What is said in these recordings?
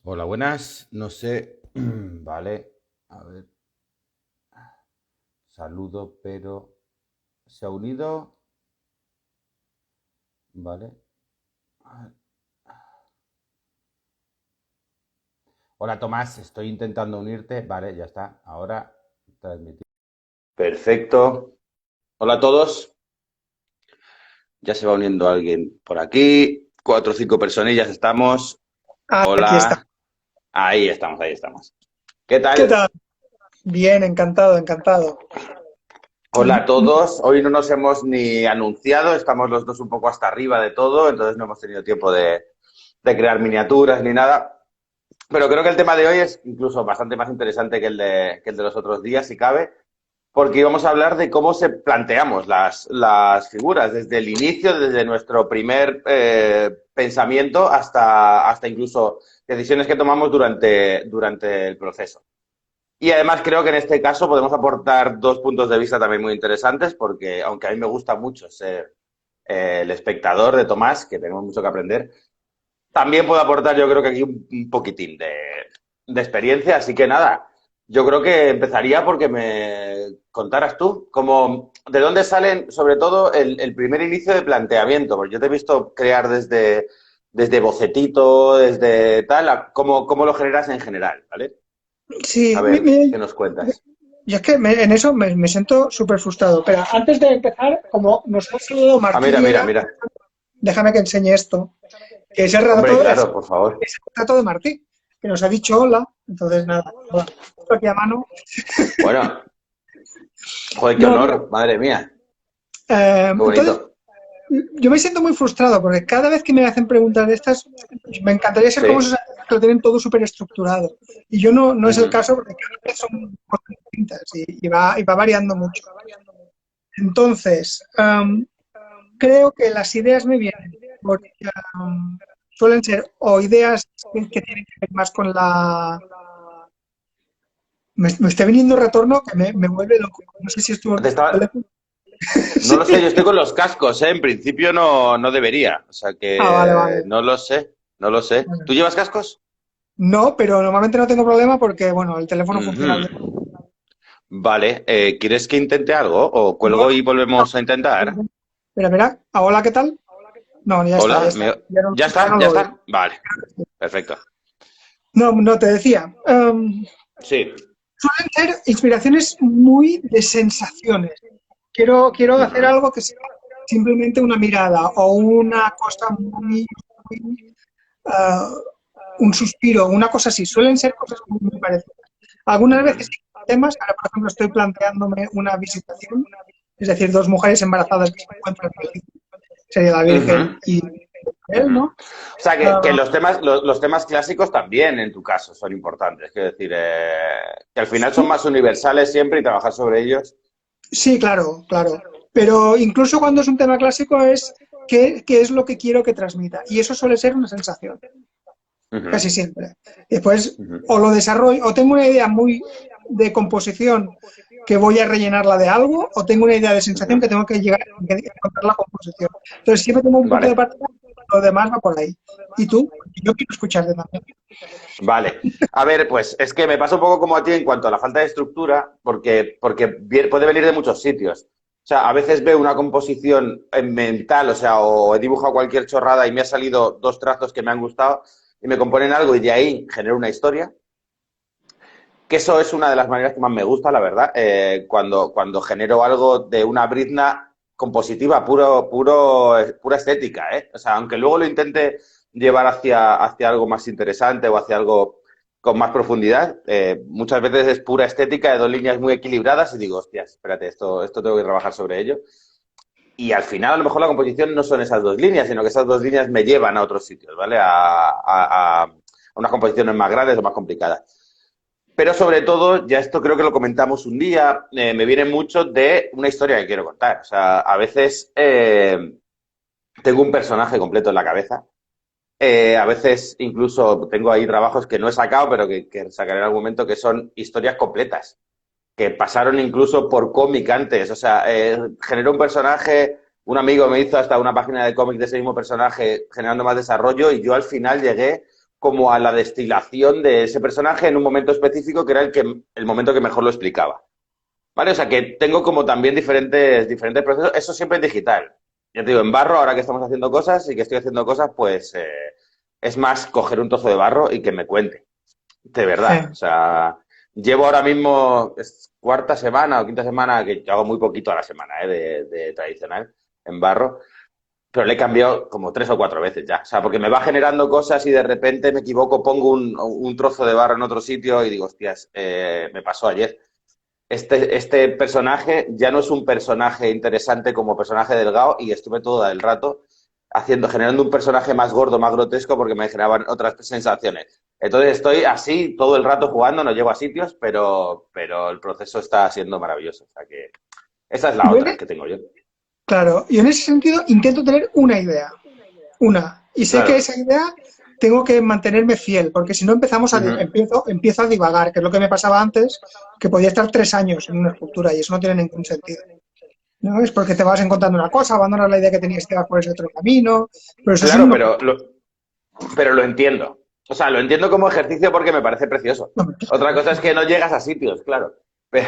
Hola, buenas. No sé. Vale. A ver. Saludo, pero se ha unido. Vale. Hola, Tomás. Estoy intentando unirte. Vale, ya está. Ahora transmitir. Perfecto. Hola a todos. Ya se va uniendo alguien por aquí. Cuatro o cinco personillas estamos. Ah, aquí está. Hola. Ahí estamos, ahí estamos. ¿Qué ¿Qué tal? tal? Bien, encantado, encantado. Hola a todos. Hoy no nos hemos ni anunciado, estamos los dos un poco hasta arriba de todo, entonces no hemos tenido tiempo de crear miniaturas ni nada. Pero creo que el tema de hoy es incluso bastante más interesante que el de los otros días, si cabe, porque íbamos a hablar de cómo se planteamos las figuras, desde el inicio, desde nuestro primer pensamiento hasta incluso decisiones que tomamos durante el proceso. Y además creo que en este caso podemos aportar dos puntos de vista también muy interesantes, porque aunque a mí me gusta mucho ser el espectador de Tomás, que tenemos mucho que aprender, también puedo aportar yo creo que aquí un poquitín de experiencia. Así que nada, yo creo que empezaría porque me contaras tú, como, de dónde salen sobre todo el primer inicio de planteamiento, porque yo te he visto crear desde bocetito, desde tal, cómo lo generas en general, ¿vale? A Sí, ver, ¿qué nos cuentas? yo es que en eso me siento súper frustrado. Pero antes de empezar, como nos ha saludado Ah, Martí mira, mira, Riera, mira. déjame que enseñe esto, que Hombre, claro, por favor. es el retrato de Martí, que nos ha dicho hola. Entonces, nada, bueno, esto aquí a mano. Bueno, joder, qué No, mira, honor, madre mía. Qué entonces bonito. yo me siento muy frustrado porque cada vez que me hacen preguntas de estas, me encantaría ser como esos Sí. artistas que lo tienen todo súper estructurado. Y yo no es el Ujú. caso porque cada vez son cosas distintas y va variando mucho. Entonces, creo que las ideas me vienen porque suelen ser o ideas que tienen que ver más con la... Me está viniendo un retorno que me vuelve loco. No sé si estuvo Te el estaba- teléfono. No Sí. lo sé, yo estoy con los cascos, ¿eh? En principio no debería. O sea Ah, vale, que vale. no lo sé, no lo sé. Bueno, ¿Tú llevas cascos? no, pero normalmente no tengo problema porque, bueno, el teléfono funciona bien. Ujú. Vale, ¿quieres que intente algo? ¿O No, cuelgo y volvemos a intentar? espera, espera. Ah, hola, ¿qué tal? No, ya está, ya Hola, está. Ya no, ¿ya ya está? no ¿Ya lo oigo. está? Vale, perfecto. No, no, te decía. Sí. Suelen ser inspiraciones muy de sensaciones. Quiero hacer Ujú. algo que sea simplemente una mirada o una cosa muy uh, un suspiro, una cosa así. Suelen ser cosas muy parecidas. Algunas veces Ujú. temas, ahora por ejemplo estoy planteándome una visitación, es decir, dos mujeres embarazadas que se encuentran felices, sería la Virgen Ujú. y él, Ujú. ¿no? O sea, que Uh, los temas clásicos también en tu caso son importantes. Quiero decir, que al final son sí, más universales siempre y trabajar sobre ellos. sí, claro, claro. Pero incluso cuando es un tema clásico es qué es lo que quiero que transmita. Y eso suele ser una sensación, Ujú, casi siempre. Después, ujú, o lo desarrollo, o tengo una idea muy de composición que voy a rellenarla de algo, o tengo una idea de sensación que ujú. tengo que llegar a encontrar la composición. Entonces, siempre tengo un punto de Vale, partida, lo demás va por ahí. ¿Y tú? Yo quiero escucharte también. vale. A ver, pues es que me pasa un poco como a ti en cuanto a la falta de estructura, porque puede venir de muchos sitios. O sea, a veces veo una composición mental, o sea, o he dibujado cualquier chorrada y me ha salido dos trazos que me han gustado y me componen algo y de ahí genero una historia. Que eso es una de las maneras que más me gusta, la verdad, cuando genero algo de una brizna compositiva, pura estética, ¿eh? O sea, aunque luego lo intente llevar hacia algo más interesante o hacia algo con más profundidad, muchas veces es pura estética de dos líneas muy equilibradas y digo, hostias, espérate, esto tengo que trabajar sobre ello. Y al final, a lo mejor la composición no son esas dos líneas, sino que esas dos líneas me llevan a otros sitios, ¿vale? A unas composiciones más grandes o más complicadas. Pero sobre todo, ya esto creo que lo comentamos un día, me viene mucho de una historia que quiero contar. O sea, a veces tengo un personaje completo en la cabeza. A veces incluso tengo ahí trabajos que no he sacado, pero que sacaré en algún momento, que son historias completas, que pasaron incluso por cómic antes. O sea, generó un personaje, un amigo me hizo hasta una página de cómic de ese mismo personaje, generando más desarrollo, y yo al final llegué como a la destilación de ese personaje en un momento específico que era el momento que mejor lo explicaba. ¿Vale? O sea que tengo como también diferentes procesos. Eso siempre es digital. Ya te digo, en barro, ahora que estamos haciendo cosas y que estoy haciendo cosas, pues es más coger un trozo de barro y que me cuente. De verdad. O sea, llevo ahora mismo es cuarta semana o quinta semana, que hago muy poquito a la semana, de tradicional en barro, pero le he cambiado como 3 o 4 veces ya. O sea, porque me va generando cosas y de repente me equivoco, pongo un trozo de barro en otro sitio y digo, hostias, me pasó ayer. Este personaje ya no es un personaje interesante como personaje delgado y estuve todo el rato generando un personaje más gordo, más grotesco porque me generaban otras sensaciones. Entonces estoy así todo el rato jugando, no llego a sitios, pero el proceso está siendo maravilloso. O sea que esa es la otra que tengo yo. Claro, y en ese sentido intento tener una idea, y sé que Claro. esa idea tengo que mantenerme fiel, porque si no empiezo a divagar, que es lo que me pasaba antes, que podía estar 3 años en una escultura y eso no tiene ningún sentido. ¿No? Es porque te vas encontrando una cosa, abandonas la idea que tenías que dar por ese otro camino, pero eso es Claro, un... pero lo entiendo. O sea, lo entiendo como ejercicio porque me parece precioso. Otra cosa es que no llegas a sitios, claro. Pero,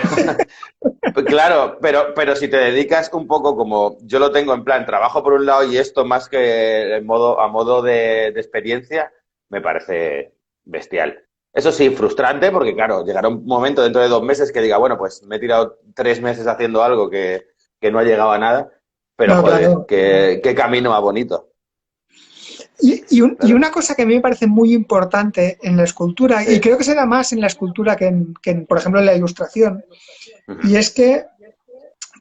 claro, pero si te dedicas un poco como yo lo tengo en plan, trabajo por un lado y esto más que a modo de experiencia, me parece bestial. Eso sí, frustrante porque, claro, llegará un momento dentro de 2 meses que diga, bueno, pues me he tirado 3 meses haciendo algo que no ha llegado a nada, pero No, joder, claro. qué camino más bonito. Y Claro. una cosa que a mí me parece muy importante en la escultura, y Sí. creo que se da más en la escultura por ejemplo, en la ilustración, y Ujú. es que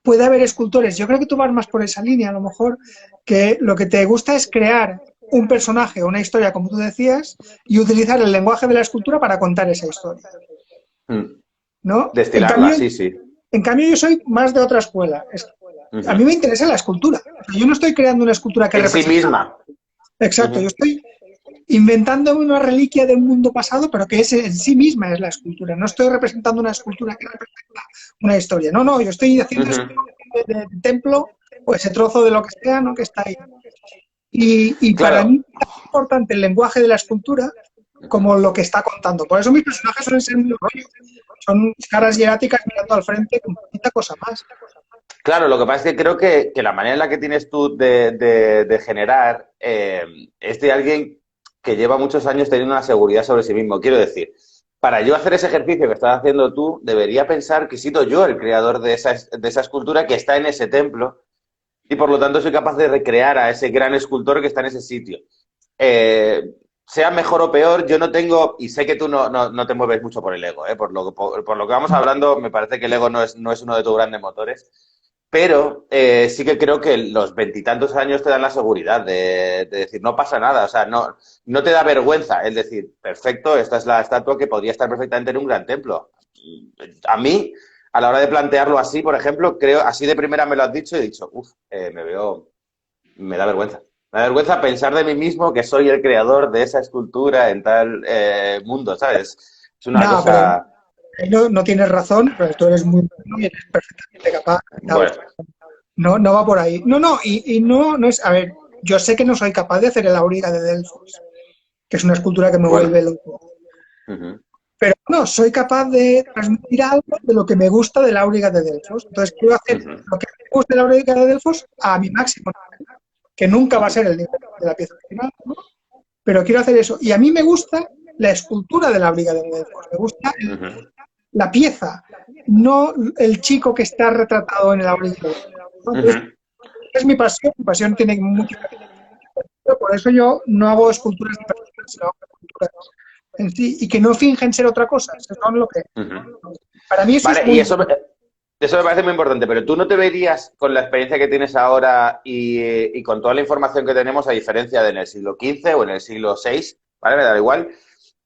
puede haber escultores, yo creo que tú vas más por esa línea, a lo mejor, que lo que te gusta es crear un personaje o una historia, como tú decías, y utilizar el lenguaje de la escultura para contar esa historia, Mm. ¿no? Destilarla, sí, sí. En cambio yo soy más de otra escuela. A mí Ujú. me interesa la escultura. O sea, yo no estoy creando una escultura que En sí represente. misma. Exacto, yo Ujú. estoy inventándome una reliquia de un mundo pasado, pero que en sí misma es la escultura. No estoy representando una escultura que representa una historia. No, yo estoy haciendo ese Ujú. templo o ese trozo de lo que sea, ¿no? Que está ahí. Y para Claro. mí es tan importante el lenguaje de la escultura como lo que está contando. Por eso mis personajes suelen ser muy rollo. Son caras hieráticas mirando al frente con poquita cosa más. Claro, lo que pasa es que creo que la manera en la que tienes tú de generar es de alguien que lleva muchos años teniendo una seguridad sobre sí mismo. Quiero decir, para yo hacer ese ejercicio que estás haciendo tú, debería pensar que he sido yo el creador de esa escultura que está en ese templo y por lo tanto soy capaz de recrear a ese gran escultor que está en ese sitio. Eh, sea mejor o peor, yo no tengo, y sé que tú no te mueves mucho por el ego, por lo que vamos hablando, me parece que el ego no es uno de tus grandes motores, pero sí que creo que los 20 y tantos años te dan la seguridad de decir, no pasa nada, o sea, no te da vergüenza, es decir, perfecto, esta es la estatua que podría estar perfectamente en un gran templo. A mí, a la hora de plantearlo así, por ejemplo, creo, así de primera me lo has dicho y he dicho, uff, me da vergüenza. Me da vergüenza pensar de mí mismo que soy el creador de esa escultura en tal mundo, ¿sabes? Es una No, pero cosa, no tienes razón, pero tú eres muy bueno y eres perfectamente capaz. bueno, No va por ahí. Y no es. A ver, yo sé que no soy capaz de hacer el auriga de Delfos, que es una escultura que me bueno. vuelve loco. Uh-huh. Pero no, soy capaz de transmitir algo de lo que me gusta de la auriga de Delfos. Entonces quiero hacer Uh-huh. lo que me gusta de la auriga de Delfos a mi máximo, que nunca va a ser el nivel de la pieza original, ¿no? Pero quiero hacer eso. Y a mí me gusta la escultura de la auriga de Delfos. Me gusta Uh-huh. la pieza, no el chico que está retratado en el auriga de Delfos, ¿no? Entonces, Uh-huh. es mi pasión tiene mucho. Por eso yo no hago esculturas de personas, sino hago esculturas en sí, y que no fingen ser otra cosa. Eso es lo que... Uh-huh. Para mí eso es Vale, y muy importante. eso me parece muy importante, pero tú no te verías con la experiencia que tienes ahora y con toda la información que tenemos, a diferencia de en el siglo XV o en el siglo VI, ¿vale? Me da igual,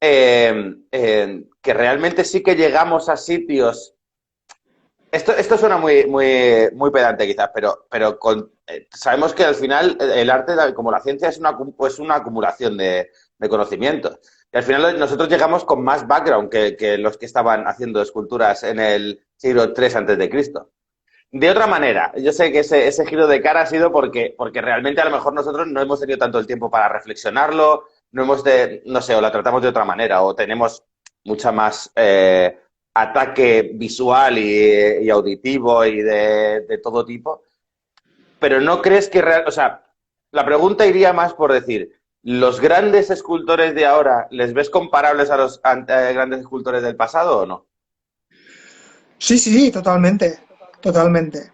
que realmente sí que llegamos a sitios. Esto suena muy pedante quizás, pero sabemos que al final el arte, como la ciencia, es una acumulación de conocimientos. Y al final nosotros llegamos con más background que los que estaban haciendo esculturas en el siglo III antes de Cristo. De otra manera, yo sé que ese giro de cara ha sido porque realmente a lo mejor nosotros no hemos tenido tanto el tiempo para reflexionarlo, no hemos de, no sé, o la tratamos de otra manera, o tenemos mucha más ataque visual y auditivo y de todo tipo. Pero no crees que o sea, la pregunta iría más por decir, ¿los grandes escultores de ahora les ves comparables a los grandes escultores del pasado o no? Sí, sí, sí, totalmente, totalmente.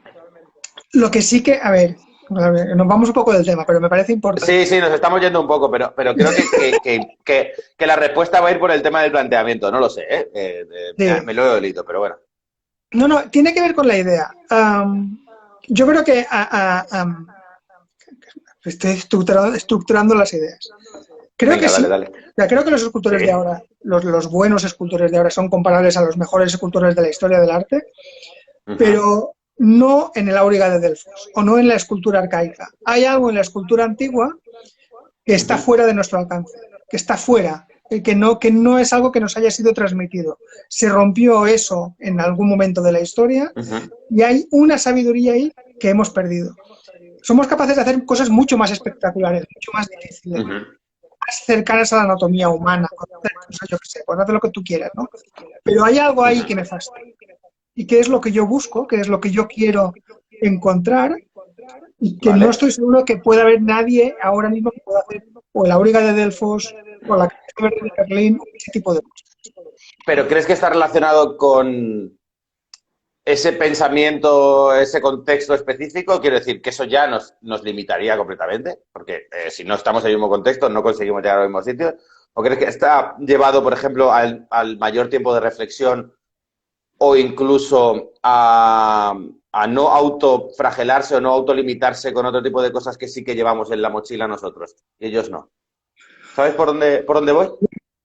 Lo que sí que, a ver, nos vamos un poco del tema, pero me parece Sí, importante. sí, nos estamos yendo un poco, pero creo que la respuesta va a ir por el tema del planteamiento, no lo sé, ¿eh? Sí. Me lo he olido, pero bueno. No, no, tiene que ver con la idea. Yo creo que estoy estructurando las ideas. Creo que Venga, dale, sí. dale. O sea, creo que los escultores de Sí. ahora, los buenos escultores de ahora son comparables a los mejores escultores de la historia del arte, Ujú, pero no en el Áuriga de Delfos o no en la escultura arcaica. Hay algo en la escultura antigua que está ujú, fuera de nuestro alcance, que está fuera, que no es algo que nos haya sido transmitido. Se rompió eso en algún momento de la historia ujú, y hay una sabiduría ahí que hemos perdido. Somos capaces de hacer cosas mucho más espectaculares, mucho más difíciles, ujú. más cercanas a la anatomía humana, cosas, yo qué sé, pues haz lo que tú quieras, ¿no? Pero hay algo ahí que me Ujú. fastidia. ¿Y qué es lo que yo busco? ¿Qué es lo que yo quiero encontrar? Y que no Vale. estoy seguro que pueda haber nadie ahora mismo que pueda hacer o el Auriga de Delfos o la Cabeza Verde de Berlín o ese tipo de cosas. ¿Pero crees que está relacionado con ese pensamiento, ese contexto específico? Quiero decir que eso ya nos limitaría completamente, porque si no estamos en el mismo contexto no conseguimos llegar al mismo sitio. ¿O crees que está llevado, por ejemplo, al mayor tiempo de reflexión o incluso a no autofragelarse o no autolimitarse con otro tipo de cosas que sí que llevamos en la mochila nosotros y ellos no? ¿Sabes por dónde voy?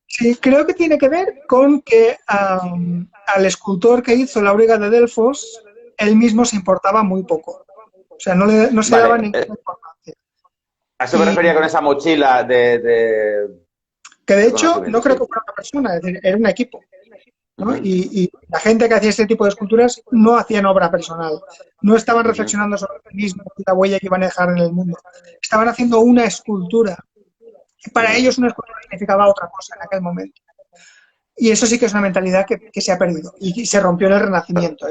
Sí, creo que tiene que ver con que al escultor que hizo la Auriga de Delfos, él mismo se importaba muy poco. O sea, no se daba Vale, ninguna importancia. a eso me Y refería con esa mochila que de de hecho conocimiento, no creo sí. que fuera una persona, es decir, era un equipo. ¿No? Ujú, Y la gente que hacía este tipo de esculturas no hacían obra personal, no estaban ujú, reflexionando sobre sí mismos y la huella que iban a dejar en el mundo. Estaban haciendo una escultura. Y para ujú. ellos una escultura significaba otra cosa en aquel momento. Y eso sí que es una mentalidad que se ha perdido y se rompió en el Renacimiento.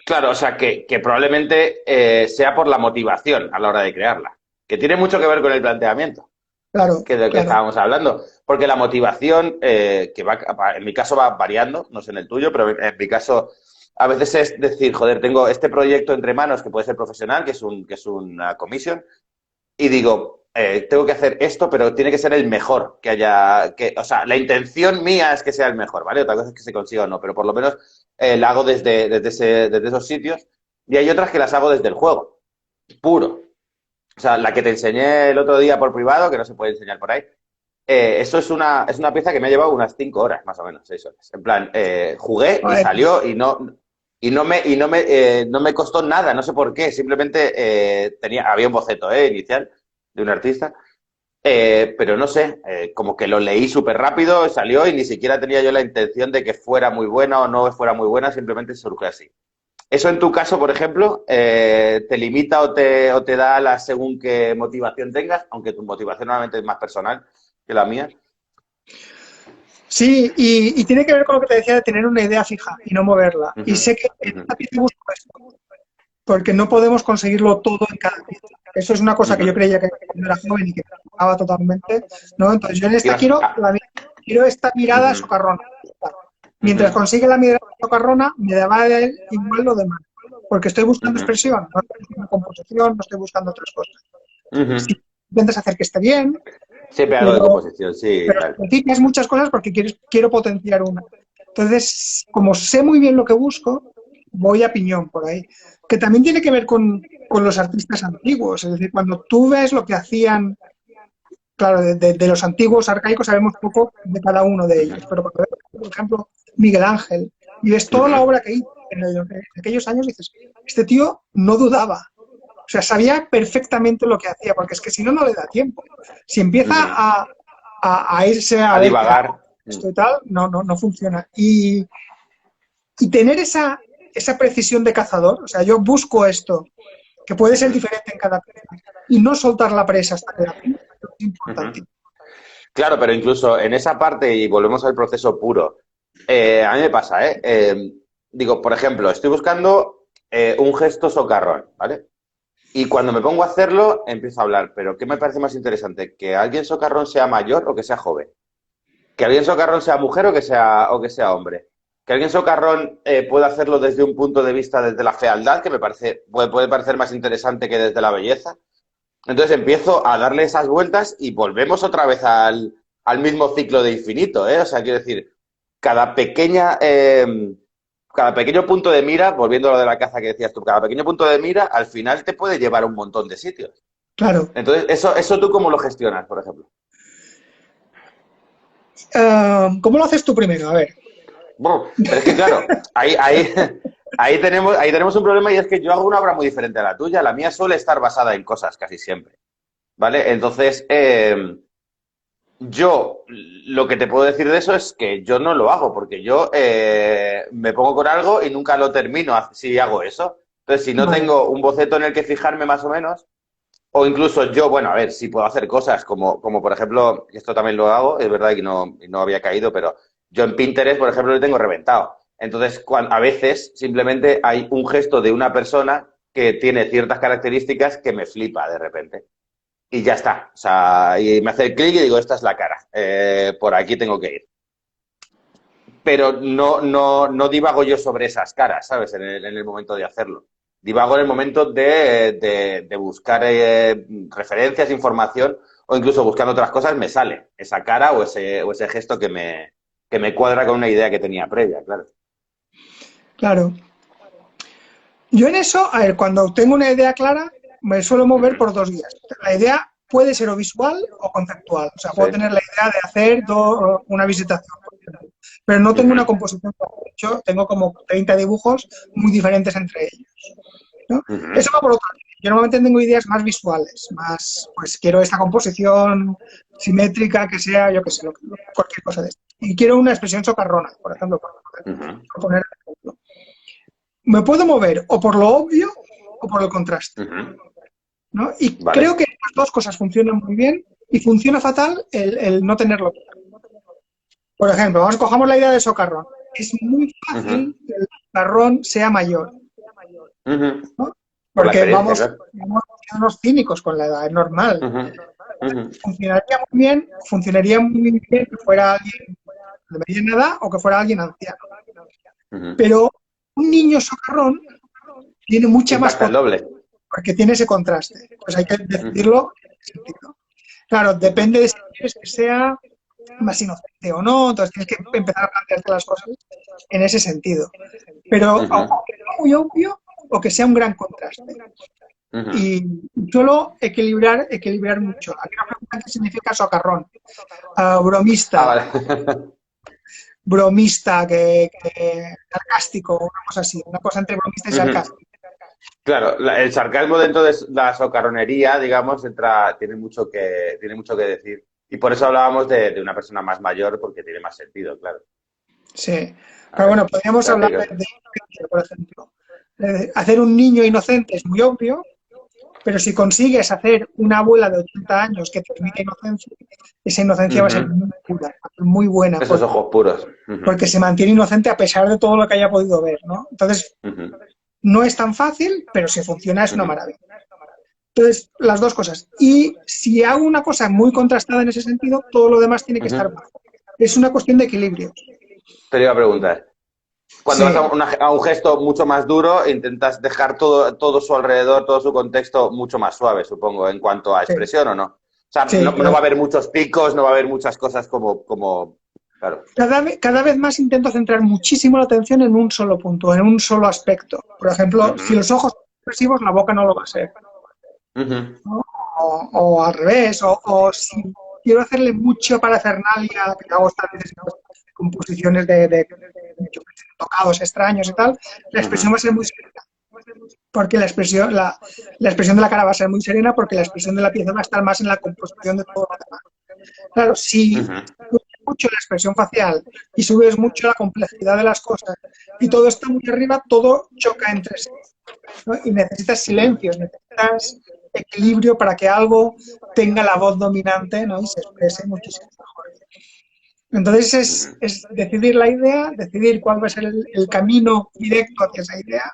Claro, o sea, que probablemente sea por la motivación a la hora de crearla, que tiene mucho que ver con el planteamiento, Claro, que es de lo que claro. estábamos hablando, porque la motivación, que va, en mi caso va variando, no sé en el tuyo, pero en mi caso a veces es decir, joder, tengo este proyecto entre manos que puede ser profesional, que es una commission, y digo, tengo que hacer esto, pero tiene que ser el mejor que haya, o sea, la intención mía es que sea el mejor, ¿vale? Otra cosa es que se consiga o no, pero por lo menos la hago desde esos sitios y hay otras que las hago desde el juego, puro. O sea, la que te enseñé el otro día por privado, que no se puede enseñar por ahí, eso es una pieza que me ha llevado unas 5 horas, más o menos, 6 horas. En plan, jugué y Joder, salió no me costó nada, no sé por qué. Simplemente había un boceto inicial de un artista, pero no sé, como que lo leí súper rápido, salió y ni siquiera tenía yo la intención de que fuera muy buena o no fuera muy buena, simplemente surgió así. ¿Eso en tu caso, por ejemplo, te limita o te da la según qué motivación tengas, aunque tu motivación normalmente es más personal que la mía? sí, y tiene que ver con lo que te decía de tener una idea fija y no moverla. Y Ujú, sé que en ujú, esta pieza busco esto, porque no podemos conseguirlo todo en cada pieza. Eso es una cosa que yo ujú. creía que cuando era joven y que me trabajaba totalmente, ¿no? Entonces yo en esta Ibas a- quiero esta mirada ujú, socarrona. Mientras ujú, consigue la mirada socarrona, me da igual lo demás, porque estoy buscando ujú, expresión, no estoy buscando composición, no estoy buscando otras cosas. Si ujú. intentas hacer que esté bien, Siempre algo de pero, composición, sí, pero tal. sacrificas muchas cosas porque quiero potenciar una. Entonces, como sé muy bien lo que busco, voy a piñón por ahí. Que también tiene que ver con los artistas antiguos. Es decir, cuando tú ves lo que hacían, claro, de los antiguos arcaicos sabemos poco de cada uno de ellos, pero cuando ves, por ejemplo, Miguel Ángel, y ves toda la Ujú, obra que hizo en aquellos años, dices, este tío no dudaba. O sea, sabía perfectamente lo que hacía, porque es que si no, no le da tiempo. Si empieza ujú. a irse a A ver qué divagar. hago, esto y tal, no funciona. Y tener esa precisión de cazador, o sea, yo busco esto, que puede ser Ujú, diferente en cada pieza, y no soltar la presa hasta que la tengo, es ujú. importante. Claro, pero incluso en esa parte, y volvemos al proceso puro, a mí me pasa, ¿eh? Digo, por ejemplo, estoy buscando un gesto socarrón, ¿vale? Y cuando me pongo a hacerlo, empiezo a hablar, pero ¿qué me parece más interesante? ¿Que alguien socarrón sea mayor o que sea joven? ¿Que alguien socarrón sea mujer o que sea hombre? ¿Que alguien socarrón pueda hacerlo desde un punto de vista desde la fealdad, que me parece, puede parecer más interesante que desde la belleza? Entonces empiezo a darle esas vueltas y volvemos otra vez al mismo ciclo de infinito, ¿eh? O sea, quiero decir, cada pequeña, cada pequeño punto de mira, volviendo a lo de la caza que decías tú, cada pequeño punto de mira al final te puede llevar a un montón de sitios. Claro. Entonces, eso tú cómo lo gestionas, por ejemplo. ¿Cómo lo haces tú primero? A ver. Bueno, pero es que claro, ahí tenemos un problema y es que yo hago una obra muy diferente a la tuya. La mía suele estar basada en cosas casi siempre, ¿vale? Entonces, yo lo que te puedo decir de eso es que yo no lo hago, porque yo me pongo con algo y nunca lo termino si hago eso. Entonces, si no Vale. tengo un boceto en el que fijarme más o menos, o incluso yo, bueno, a ver, si puedo hacer cosas como por ejemplo, esto también lo hago, es verdad que no había caído, pero yo en Pinterest, por ejemplo, lo tengo reventado. Entonces, a veces simplemente hay un gesto de una persona que tiene ciertas características que me flipa de repente. Y ya está. O sea, y me hace clic y digo, esta es la cara. Por aquí tengo que ir. Pero no divago yo sobre esas caras, ¿sabes? En el momento de hacerlo. Divago en el momento de buscar referencias, información, o incluso buscando otras cosas, me sale esa cara o ese gesto que me cuadra con una idea que tenía previa, claro. Claro. Yo en eso, a ver, cuando tengo una idea clara, me suelo mover Ujú. por dos vías. La idea puede ser o visual o conceptual. O sea, Sí. puedo tener la idea de hacer una visitación, por ejemplo, pero no tengo una Ujú. composición. De hecho, tengo como 30 dibujos muy diferentes entre ellos, ¿no? Eso Ujú. va por otro lado. Yo normalmente tengo ideas más visuales, más, pues quiero esta composición simétrica que sea, yo qué sé, cualquier cosa de esto. Y quiero una expresión socarrona, por ejemplo, Ujú. por poner un ejemplo. Me puedo mover o por lo obvio o por el contraste, Ujú. ¿no? Y creo Vale. que las dos cosas funcionan muy bien y funciona fatal el no tenerlo claro. Por ejemplo, cojamos la idea de socarrón. Es muy Ujú. fácil que el socarrón sea mayor, Ujú. ¿no? Por la Porque experiencia, vamos, claro. vamos unos cínicos con la edad, es normal. Ujú. Ujú. Funcionaría muy bien que fuera alguien de mediana edad o que fuera alguien anciano. Ujú. Pero un niño socarrón tiene mucha más Impacta el potencia doble. porque tiene ese contraste. Pues hay que Ujú. decidirlo en ese sentido. Claro, Ujú. depende de si quieres que sea más inocente o no, entonces tienes que empezar a plantearte las cosas en ese sentido. Pero Ujú. o que sea muy obvio o que sea un gran contraste. Ujú. Y solo equilibrar mucho. Aquí nos preguntan qué significa socarrón. Ah, Bromista, vale. sarcástico, una cosa así, una cosa entre bromista y Ujú. sarcástico. Claro, el sarcasmo dentro de la socarronería, digamos, tiene mucho que decir. Y por eso hablábamos de una persona más mayor, porque tiene más sentido, claro. Sí. A Pero bueno, ver, podríamos hablar espérate que... de inocencia, por ejemplo. Hacer un niño inocente es muy obvio, pero si consigues hacer una abuela de 80 años que transmite inocencia, esa inocencia va a ser Ujú. muy pura, muy buena, Esos ojos puros. Ujú. porque se mantiene inocente a pesar de todo lo que haya podido ver, ¿no? Entonces, Ujú. no es tan fácil, pero si funciona es una Ujú. maravilla. Entonces, las dos cosas. Y si hago una cosa muy contrastada en ese sentido, todo lo demás tiene que estar Ujú. bajo. Es una cuestión de equilibrio. Te iba a preguntar. Cuando vas Sí, a un gesto mucho más duro, intentas dejar todo su alrededor, todo su contexto mucho más suave, supongo, en cuanto a sí, expresión o no. O sea, sí, no va a haber muchos picos, no va a haber muchas cosas claro. cada vez más intento centrar muchísimo la atención en un solo punto, en un solo aspecto. Por ejemplo, si Ujú. los ojos son expresivos, la boca no lo va a ser, Ujú. ¿no? O al revés, o si quiero hacerle mucho parafernalia, que hago estas veces composiciones de tocados extraños y tal, la expresión va a Ujú. ser muy serena, porque la expresión de la cara va a ser muy serena porque la expresión de la pieza va a estar más en la composición de todo lo demás. Claro, si Ujú. subes mucho la expresión facial y subes mucho la complejidad de las cosas y todo está muy arriba, todo choca entre sí, ¿no? Y necesitas Ujú. silencios, necesitas equilibrio para que algo tenga la voz dominante, ¿no? Y se exprese muchísimo mejor. Entonces es decidir la idea, decidir cuál va a ser el camino directo hacia esa idea,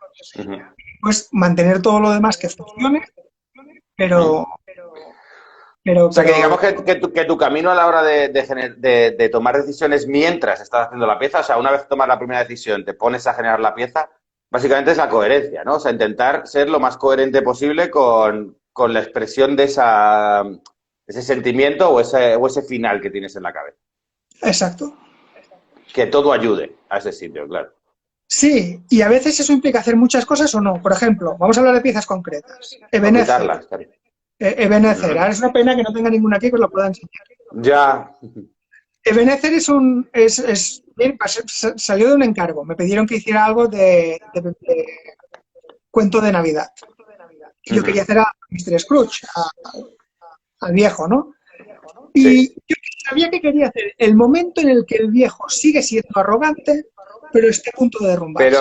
pues mantener todo lo demás que funcione, pero... O sea, que digamos que tu camino a la hora de tomar decisiones mientras estás haciendo la pieza, o sea, una vez tomas la primera decisión, te pones a generar la pieza, básicamente es la coherencia, ¿no? O sea, intentar ser lo más coherente posible con la expresión de ese sentimiento o ese final que tienes en la cabeza. Exacto. Que todo ayude a ese sitio, claro. Sí, y a veces eso implica hacer muchas cosas o no. Por ejemplo, vamos a hablar de piezas concretas. Ebenezer. Claro. Ebenezer. Ahora es una pena que no tenga ninguna aquí que os lo pueda enseñar. Ya. Ebenezer salió de un encargo. Me pidieron que hiciera algo de cuento de Navidad. Y yo quería hacer a Mr. Scrooge, al viejo, ¿no? Y yo sabía que quería hacer el momento en el que el viejo sigue siendo arrogante, pero está a punto de derrumbarse.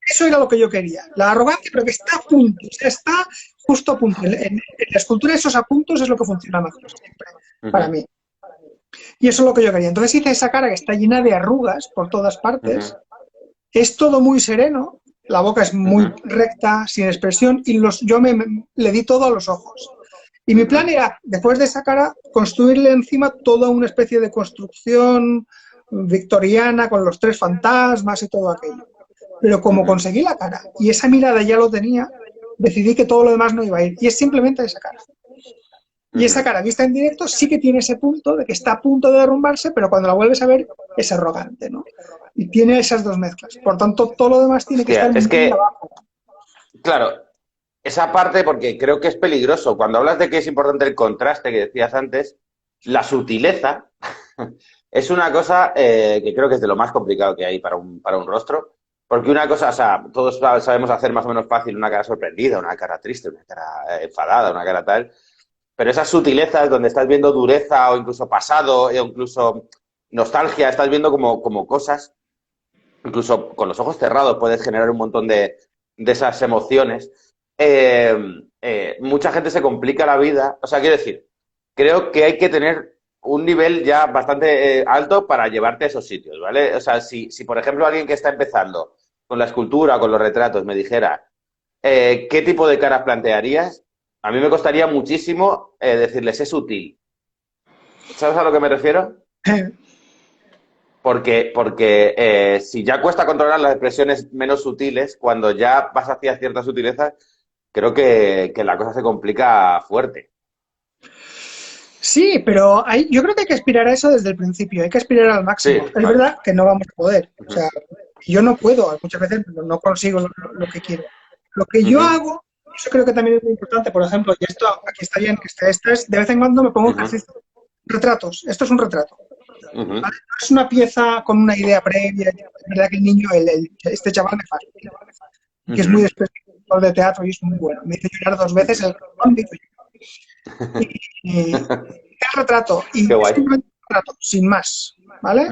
Eso era lo que yo quería. La arrogancia, pero que está a punto, o sea, está justo a punto. En la escultura esos apuntos es lo que funciona mejor siempre, para mí. Y eso es lo que yo quería. Entonces hice esa cara que está llena de arrugas por todas partes. Es todo muy sereno, la boca es muy recta, sin expresión, y yo le di todo a los ojos. Y mi plan era, después de esa cara, construirle encima toda una especie de construcción victoriana con los 3 fantasmas y todo aquello. Pero como conseguí la cara y esa mirada ya lo tenía, decidí que todo lo demás no iba a ir. Y es simplemente esa cara. Y esa cara vista en directo sí que tiene ese punto de que está a punto de derrumbarse, pero cuando la vuelves a ver es arrogante, ¿no? Y tiene esas dos mezclas. Por tanto, todo lo demás tiene que estar muy abajo. Claro, esa parte, porque creo que es peligroso. Cuando hablas de que es importante el contraste que decías antes, la sutileza es una cosa que creo que es de lo más complicado que hay para un rostro. Porque una cosa, o sea, todos sabemos hacer más o menos fácil una cara sorprendida, una cara triste, una cara enfadada, una cara tal. Pero esas sutilezas donde estás viendo dureza o incluso pasado o incluso nostalgia, estás viendo como cosas, incluso con los ojos cerrados puedes generar un montón de esas emociones. Mucha gente se complica la vida. O sea, quiero decir, creo que hay que tener un nivel ya bastante alto para llevarte a esos sitios, ¿vale? O sea, si por ejemplo alguien que está empezando con la escultura o con los retratos me dijera ¿qué tipo de caras plantearías? A mí me costaría muchísimo decirles, es sutil. ¿Sabes a lo que me refiero? Porque si ya cuesta controlar las expresiones menos sutiles, cuando ya vas hacia ciertas sutilezas, creo que la cosa se complica fuerte. Sí, pero yo creo que hay que aspirar a eso desde el principio, hay que aspirar al máximo. Sí, es verdad que no vamos a poder. O sea, yo no puedo, muchas veces no consigo lo que quiero. Lo que yo hago, eso creo que también es muy importante, por ejemplo, y esto aquí está bien, esto es, de vez en cuando me pongo ejercicio. Retratos, esto es un retrato. ¿Vale? No es una pieza con una idea previa, es verdad que el niño, este chaval me fascina, que es muy especial de teatro y es muy bueno. Me hizo llorar 2 veces, el corazón me hizo llorar. Y el retrato, y simplemente un retrato, sin más, ¿vale?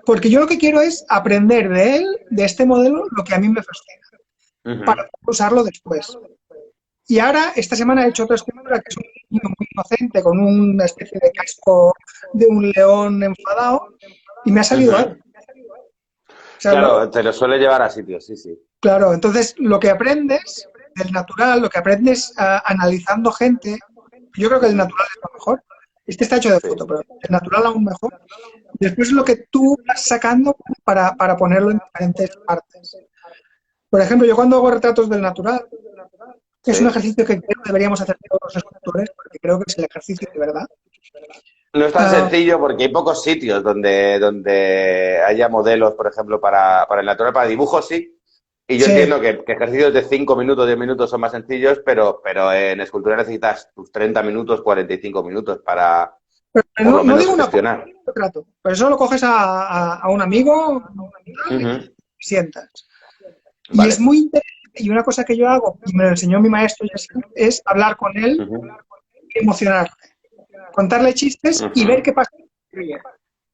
Porque yo lo que quiero es aprender de él, de este modelo, lo que a mí me fascina, para usarlo después. Y ahora, esta semana he hecho otra escultura que es un niño muy inocente, con una especie de casco de un león enfadado, y me ha salido él. O sea, claro, te lo suele llevar a sitios, sí. Claro, entonces lo que aprendes del natural, lo que aprendes analizando gente, yo creo que el natural es lo mejor. Este está hecho de foto, pero el natural aún mejor. Después es lo que tú vas sacando para ponerlo en diferentes partes. Por ejemplo, yo cuando hago retratos del natural, es un ejercicio que creo que deberíamos hacer todos los escultores, porque creo que es el ejercicio de verdad. No es tan sencillo porque hay pocos sitios donde haya modelos, por ejemplo, para el natural, para dibujos sí. Y yo entiendo que ejercicios de 5 minutos, 10 minutos son más sencillos, pero en escultura necesitas tus 30 minutos, 45 minutos para por lo menos gestionar. Pero eso lo coges a un amigo, sientas. Y es muy interesante. Y una cosa que yo hago, y me lo enseñó mi maestro, es hablar con él y emocionarle. Contarle chistes y ver qué pasa.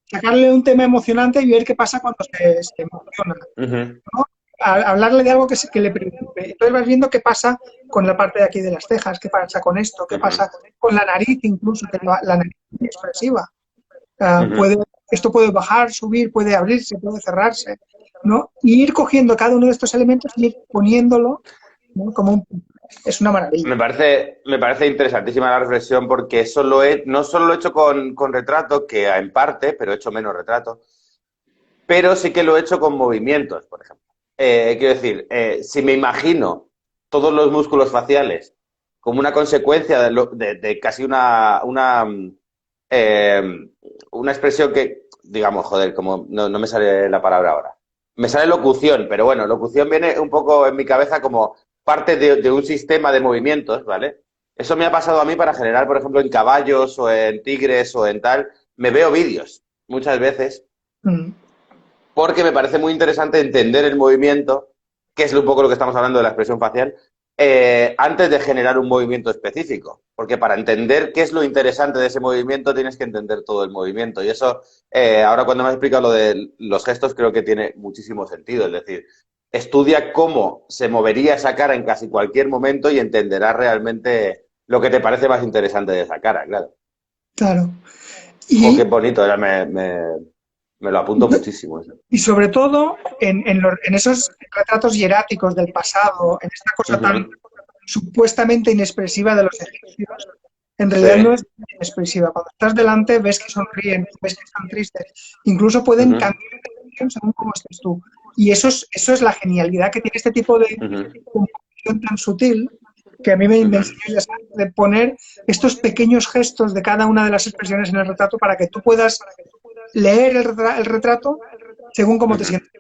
Sacarle un tema emocionante y ver qué pasa cuando se emociona. ¿No? hablarle de algo que le preocupe. Entonces vas viendo qué pasa con la parte de aquí de las cejas, qué pasa con esto, qué pasa con la nariz incluso, que la nariz es muy expresiva. Esto puede bajar, subir, puede abrirse, puede cerrarse, ¿no? Y ir cogiendo cada uno de estos elementos y ir poniéndolo, ¿no? Es una maravilla. Me parece interesantísima la reflexión porque eso no solo lo he hecho con retrato, que en parte, pero he hecho menos retrato, pero sí que lo he hecho con movimientos, por ejemplo. Quiero decir, si me imagino todos los músculos faciales como una consecuencia de casi una expresión que, digamos, joder, como no me sale la palabra ahora. Me sale locución, pero bueno, locución viene un poco en mi cabeza como parte de un sistema de movimientos, ¿vale? Eso me ha pasado a mí para generar, por ejemplo, en caballos o en tigres o en tal. Me veo vídeos muchas veces porque me parece muy interesante entender el movimiento, que es un poco lo que estamos hablando de la expresión facial, antes de generar un movimiento específico. Porque para entender qué es lo interesante de ese movimiento tienes que entender todo el movimiento. Y eso, ahora cuando me has explicado lo de los gestos, creo que tiene muchísimo sentido. Es decir, estudia cómo se movería esa cara en casi cualquier momento y entenderás realmente lo que te parece más interesante de esa cara, claro. Claro. Jo, qué bonito, ya me lo apunto muchísimo. Eso. Y sobre todo en esos retratos hieráticos del pasado, en esta cosa tan supuestamente inexpresiva de los egipcios, en realidad no es inexpresiva. Cuando estás delante ves que sonríen, ves que están tristes, incluso pueden cambiar de expresión según cómo estés tú. Y eso es la genialidad que tiene este tipo de composición tan sutil, que a mí me enseñó ya de poner estos pequeños gestos de cada una de las expresiones en el retrato para que tú puedas leer el retrato según cómo te sientes.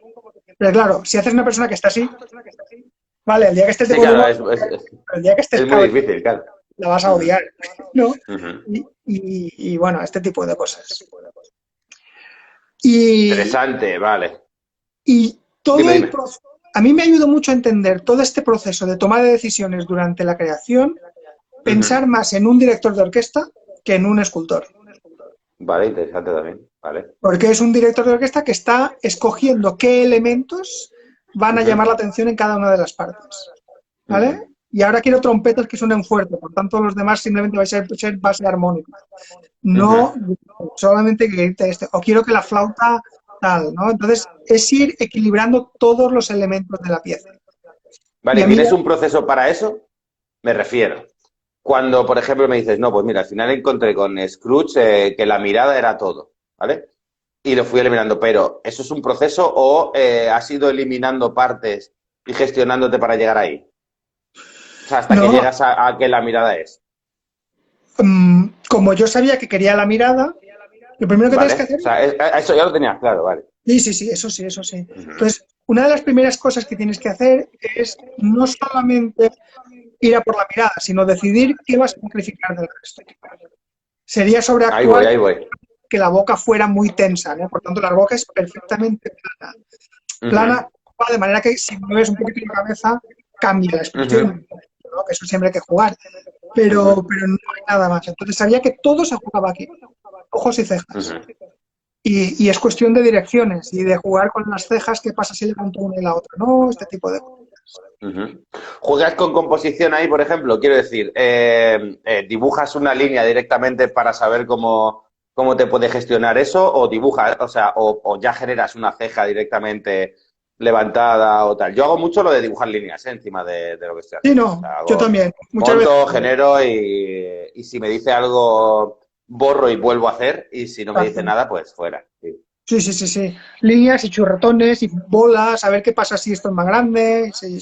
Pero claro, si haces una persona que está así, vale, el día que estés de buen humor, el día que estés muy difícil, claro. La vas a odiar, ¿no? Y bueno, este tipo de cosas. Interesante, vale. Y todo el proceso, a mí me ayudó mucho a entender todo este proceso de toma de decisiones durante la creación, pensar más en un director de orquesta que en un escultor. Vale, interesante también, vale. Porque es un director de orquesta que está escogiendo qué elementos van a llamar la atención en cada una de las partes, ¿vale? Y ahora quiero trompetas que suenen fuerte, por tanto los demás simplemente va a ser base armónica. No solamente que o quiero que la flauta tal, ¿no? Entonces es ir equilibrando todos los elementos de la pieza. Vale, ¿tienes un proceso para eso? Me refiero. Cuando, por ejemplo, me dices, no, pues mira, al final encontré con Scrooge que la mirada era todo, ¿vale? Y lo fui eliminando, pero ¿eso es un proceso o has ido eliminando partes y gestionándote para llegar ahí? O sea, hasta que llegas a que la mirada es. Como yo sabía que quería la mirada, lo primero que tienes que hacer... O sea, eso ya lo tenías claro, vale. Sí, eso sí. Entonces, una de las primeras cosas que tienes que hacer es no solamente ir a por la mirada, sino decidir qué vas a sacrificar del resto. Sería sobreactuar ahí voy. Que la boca fuera muy tensa, ¿no? Por tanto, la boca es perfectamente plana. Plana, de manera que si mueves un poquito la cabeza, cambia la expresión, ¿no? Que eso siempre hay que jugar. Pero no hay nada más. Entonces, sabía que todo se jugaba aquí. Ojos y cejas. Y es cuestión de direcciones y de jugar con las cejas, qué pasa si levanto una y la otra, ¿no? Este tipo de cosas. ¿Juegas con composición ahí, por ejemplo? Quiero decir, ¿dibujas una línea directamente para saber cómo te puede gestionar eso? ¿O dibujas, o ya generas una ceja directamente levantada o tal? Yo hago mucho lo de dibujar líneas encima de lo que estoy haciendo. Sí, no, yo también. Muchas veces genero y si me dice algo, borro y vuelvo a hacer, y si no me dice nada, pues fuera. Sí. Líneas y churretones y bolas, a ver qué pasa si esto es más grande. Sí.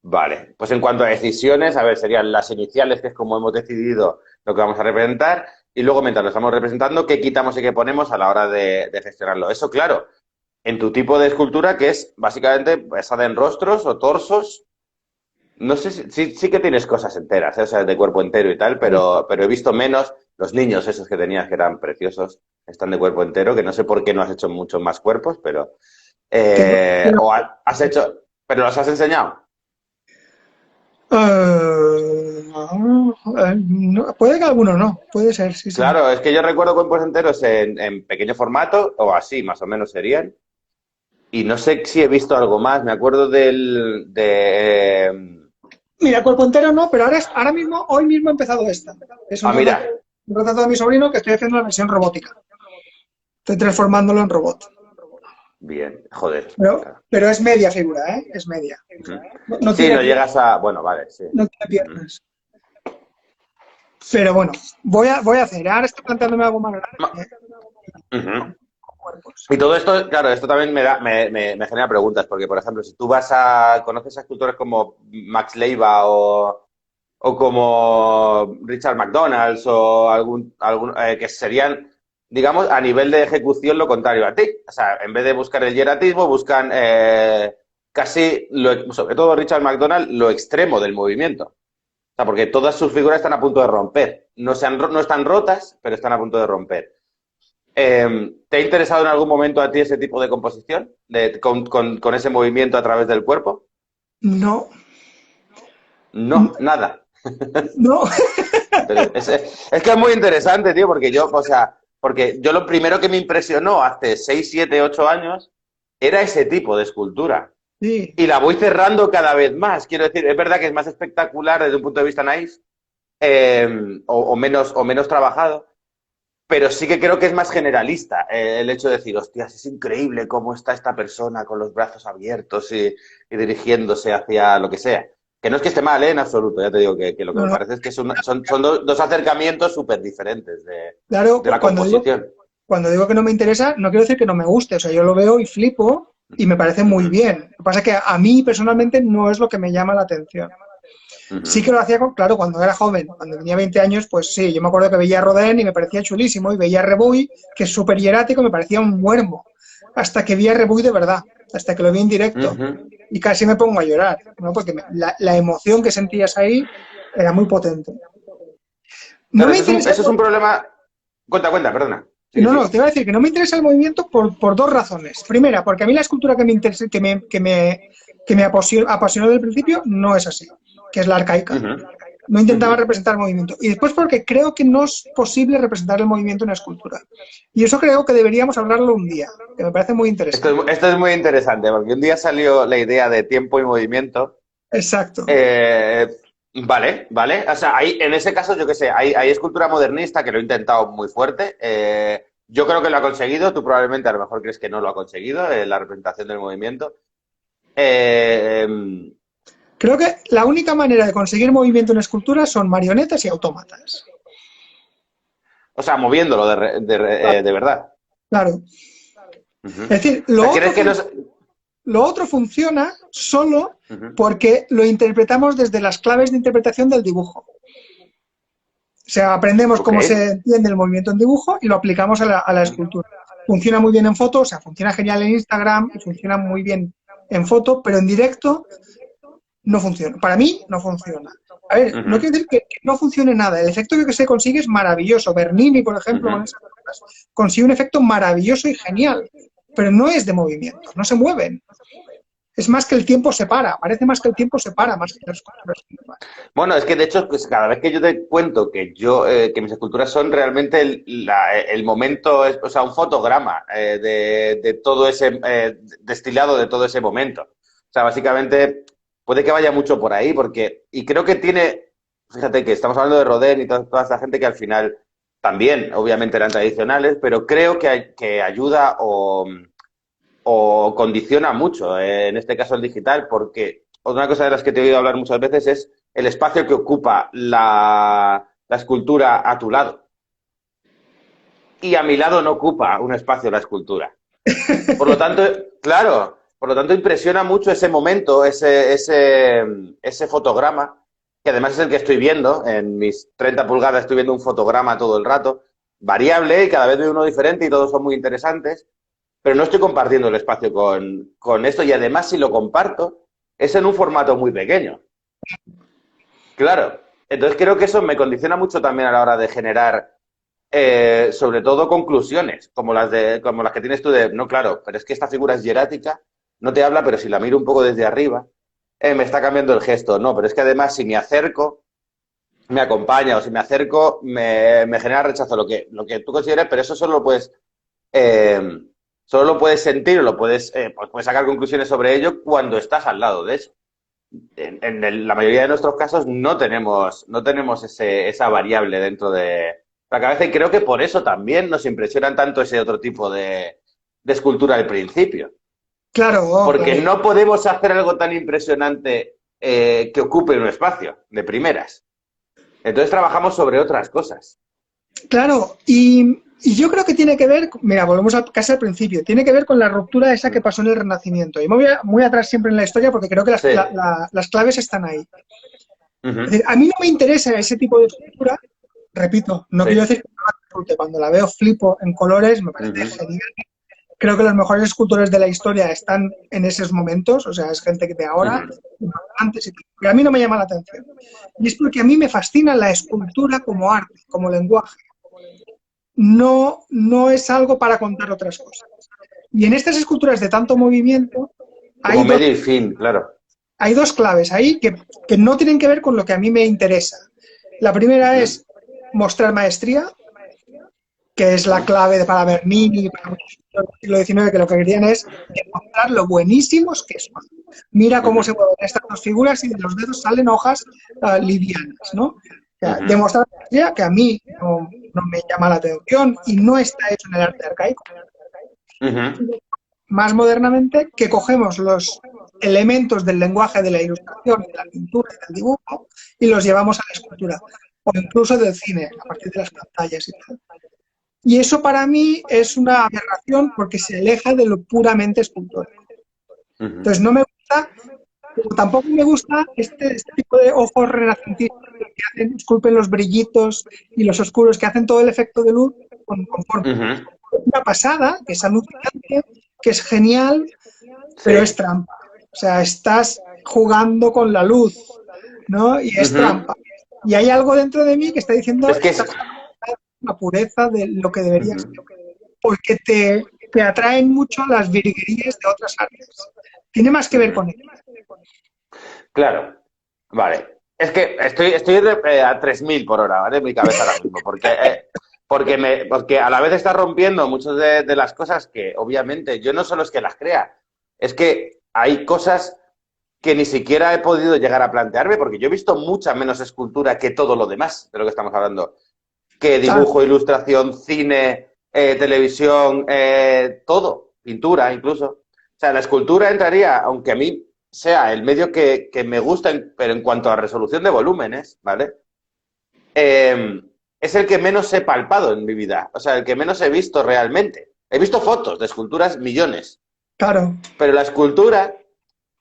Vale, pues en cuanto a decisiones, a ver, serían las iniciales, que es como hemos decidido lo que vamos a representar, y luego mientras lo estamos representando, qué quitamos y qué ponemos a la hora de gestionarlo. Eso, claro, en tu tipo de escultura, que es básicamente basada en rostros o torsos. No sé si sí que tienes cosas enteras, o sea, de cuerpo entero y tal, pero he visto menos. Los niños esos que tenías, que eran preciosos, están de cuerpo entero, que no sé por qué no has hecho muchos más cuerpos, pero... o has hecho... ¿Pero los has enseñado? No, puede que alguno no, puede ser, sí. Claro, es que yo recuerdo cuerpos enteros en pequeño formato, o así, más o menos serían. Y no sé si he visto algo más. Me acuerdo Mira, cuerpo entero no, pero ahora mismo, hoy mismo he empezado esta. Es mira. un retrato de mi sobrino que estoy haciendo la versión robótica. Estoy transformándolo en robot. Bien, joder. Pero es media figura, ¿eh? Es media. Ujú. No Sí, tiene no piernas. llegas a... Bueno, vale, sí. No tiene Ujú. piernas. Pero bueno, voy a hacer. Ahora estoy planteándome algo más grande, ¿eh? Ujú. Con cuerpos. Y todo esto, claro, esto también me genera preguntas, porque, por ejemplo, si tú conoces a escultores como Max Leiva o como Richard McDonald's o que serían, digamos, a nivel de ejecución lo contrario a ti. O sea, en vez de buscar el hieratismo, buscan casi, sobre todo Richard McDonald, lo extremo del movimiento. O sea, porque todas sus figuras están a punto de romper. No están rotas, pero están a punto de romper. ¿Te ha interesado en algún momento a ti ese tipo de composición? Con ese movimiento a través del cuerpo? No, No, nada. no. Pero es que es muy interesante, tío, porque yo lo primero que me impresionó hace 6 7 8 años era ese tipo de escultura. Sí, Y la voy cerrando cada vez más. Quiero decir, es verdad que es más espectacular desde un punto de vista naif, o menos trabajado, pero sí que creo que es más generalista el hecho de decir, hostias, es increíble cómo está esta persona con los brazos abiertos y dirigiéndose hacia lo que sea. Que no es que esté mal, en absoluto, ya te digo que lo que no, me no. parece es que son dos acercamientos súper diferentes Claro, de la composición. cuando digo que no me interesa, no quiero decir que no me guste. O sea, yo lo veo y flipo y me parece muy Ujú, bien. Lo que pasa es que a mí personalmente no es lo que me llama la atención. Sí ujú, que lo hacía, claro, cuando era joven, cuando tenía 20 años, pues sí, yo me acuerdo que veía a Rodin y me parecía chulísimo, y veía a Rebuy, que es súper hierático, me parecía un muermo, hasta que vi a Rebuy de verdad, hasta que lo vi en directo, ujú. y casi me pongo a llorar, ¿no? Porque la emoción que sentías ahí era muy potente. No Claro, me interesa, eso es un problema. Cuenta, perdona. Sigue, no, sigue. te iba a decir que no me interesa el movimiento por dos razones. Primera, porque a mí la escultura que me interesa, que me apasionó desde el principio no es así, que es la arcaica. Ujú, No intentaba ujú. representar el movimiento. Y después porque creo que no es posible representar el movimiento en una escultura. Y eso creo que deberíamos hablarlo un día, que me parece muy interesante. Esto es muy interesante, porque un día salió la idea de tiempo y movimiento. Exacto. Eh, vale. O sea, en ese caso, yo qué sé, hay escultura modernista que lo he intentado muy fuerte. Yo creo que lo ha conseguido. Tú probablemente a lo mejor crees que no lo ha conseguido, la representación del movimiento. Eh, Creo que la única manera de conseguir movimiento en escultura son marionetas y autómatas. o sea, moviéndolo de verdad. Claro. Ujú. Es decir, O sea, ¿crees que no es...? lo otro funciona solo Ujú. porque lo interpretamos desde las claves de interpretación del dibujo. O sea, aprendemos Ok. cómo se entiende el movimiento en dibujo y lo aplicamos a la escultura. Funciona muy bien en foto, o sea, funciona genial en Instagram y funciona muy bien en foto, pero en directo no funciona. Para mí no funciona. A ver, no Ujú, quiero decir que no funcione nada. El efecto que se consigue es maravilloso. Bernini, por ejemplo, con ujú. esas cosas, consigue un efecto maravilloso y genial, pero no es de movimiento, no se mueven. Es más que el tiempo se para, parece más que el tiempo se para, más que las cosas. Bueno, es que de hecho, pues, cada vez que yo te cuento que mis esculturas son realmente el momento, o sea, un fotograma de todo ese destilado de todo ese momento. O sea, básicamente puede que vaya mucho por ahí, y creo que fíjate que estamos hablando de Rodin y toda esta gente que al final también, obviamente, eran tradicionales, pero creo que ayuda o condiciona mucho, en este caso el digital, porque otra cosa de las que te he oído hablar muchas veces es el espacio que ocupa la escultura a tu lado. Y a mi lado no ocupa un espacio la escultura. Por lo tanto, claro, por lo tanto impresiona mucho ese momento, ese fotograma, que además es el que estoy viendo. En mis 30 pulgadas estoy viendo un fotograma todo el rato, variable, y cada vez veo uno diferente y todos son muy interesantes, pero no estoy compartiendo el espacio con esto, y además si lo comparto es en un formato muy pequeño. Claro, entonces creo que eso me condiciona mucho también a la hora de generar, sobre todo conclusiones, como las que tienes tú no, claro, pero es que esta figura es hierática, no te habla, pero si la miro un poco desde arriba, me está cambiando el gesto. No, pero es que además si me acerco, me acompaña, o si me acerco, me genera rechazo, lo que tú consideres, pero eso solo lo puedes, Solo lo puedes sentir o lo pues puedes sacar conclusiones sobre ello cuando estás al lado de eso. En la mayoría de nuestros casos no tenemos esa variable dentro de la cabeza y creo que por eso también nos impresionan tanto ese otro tipo de escultura al principio. Claro, Porque claro. no podemos hacer algo tan impresionante que ocupe un espacio, de primeras. Entonces trabajamos sobre otras cosas. Claro, y yo creo que tiene que ver, mira, volvemos casi al principio, tiene que ver con la ruptura esa que pasó en el Renacimiento. Y me voy muy atrás siempre en la historia porque creo que Sí. las claves están ahí. Uh-huh. Es decir, a mí no me interesa ese tipo de escultura, repito, no Sí. quiero decir que no la disfrute, cuando la veo flipo en colores, me parece genial. Creo que los mejores escultores de la historia están en esos momentos, o sea, es gente que de ahora, antes y tal. Pero a mí no me llama la atención. Y es porque a mí me fascina la escultura como arte, como lenguaje. No es algo para contar otras cosas. Y en estas esculturas de tanto movimiento Como medio y fin, claro. hay dos claves ahí que no tienen que ver con lo que a mí me interesa. La primera es mostrar maestría, que es la clave para Bernini y para muchos del siglo XIX, que lo que querían es demostrar lo buenísimos que son. Mira cómo se mueven estas dos figuras y de los dedos salen hojas livianas, ¿no? O sea, demostrar maestría, que a mí no me llama la atención y no está hecho en el arte arcaico. Más modernamente, que cogemos los elementos del lenguaje de la ilustración, de la pintura y del dibujo y los llevamos a la escultura, o incluso del cine, a partir de las pantallas y tal. Y eso para mí es una aberración porque se aleja de lo puramente escultórico. Entonces no me gusta, pero tampoco me gusta este tipo de ojos renacentistas que hacen, esculpen los brillitos y los oscuros, que hacen todo el efecto de luz con forma. Una pasada, que es alucinante, que es genial, pero es trampa. O sea, estás jugando con la luz, ¿no? Y es trampa. Y hay algo dentro de mí que está diciendo Es que la pureza de lo que debería ser. Porque te atraen mucho las virguerías de otras artes. Tiene más que ver con ello. Claro, vale. Es que estoy a 3000 por hora, ¿vale? En mi cabeza ahora mismo, porque a la vez está rompiendo muchas de las cosas que, obviamente, yo no solo es que las crea, es que hay cosas que ni siquiera he podido llegar a plantearme, porque yo he visto mucha menos escultura que todo lo demás de lo que estamos hablando, que dibujo, ilustración, cine, televisión, todo, pintura incluso. O sea, la escultura entraría, aunque a mí sea el medio que me gusta, pero en cuanto a resolución de volúmenes, ¿vale? Es el que menos he palpado en mi vida, o sea, el que menos he visto realmente. He visto fotos de esculturas millones. Claro. Pero la escultura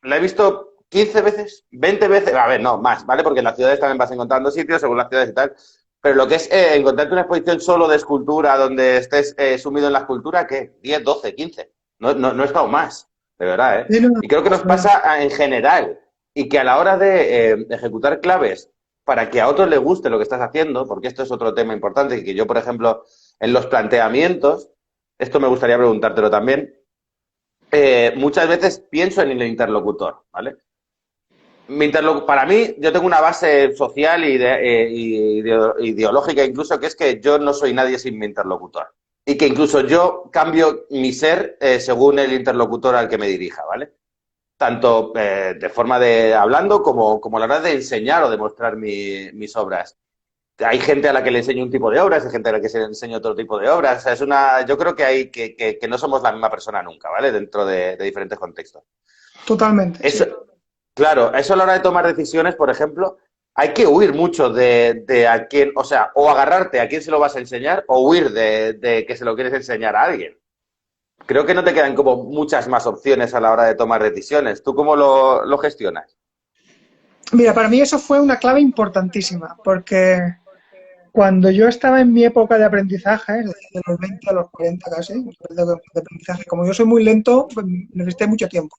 la he visto 15 veces, 20 veces, a ver, no, más, ¿vale? Porque en las ciudades también vas encontrando sitios según las ciudades y tal. Pero lo que es encontrarte una exposición solo de escultura donde estés sumido en la escultura, ¿qué? 10, 12, 15. No he estado más, de verdad, ¿eh? Y creo que nos pasa en general. Y que a la hora de ejecutar claves para que a otros les guste lo que estás haciendo, porque esto es otro tema importante, y que yo, por ejemplo, en los planteamientos, esto me gustaría preguntártelo también, muchas veces pienso en el interlocutor, ¿vale? Para mí, yo tengo una base social y ideológica incluso, que es que yo no soy nadie sin mi interlocutor. Y que incluso yo cambio mi ser según el interlocutor al que me dirija, ¿vale? Tanto de forma de hablando como a la hora de enseñar o de mostrar mis obras. Hay gente a la que le enseño un tipo de obras, hay gente a la que se le enseño otro tipo de obras. O sea, yo creo que no somos la misma persona nunca, ¿vale? Dentro de diferentes contextos. Totalmente. Eso, sí. Claro, eso a la hora de tomar decisiones, por ejemplo, hay que huir mucho de a quién, o sea, o agarrarte a quién se lo vas a enseñar o huir de que se lo quieres enseñar a alguien. Creo que no te quedan como muchas más opciones a la hora de tomar decisiones. ¿Tú cómo lo gestionas? Mira, para mí eso fue una clave importantísima, porque cuando yo estaba en mi época de aprendizaje, es decir, de los 20 a los 40 casi, de aprendizaje, como yo soy muy lento, pues necesité mucho tiempo.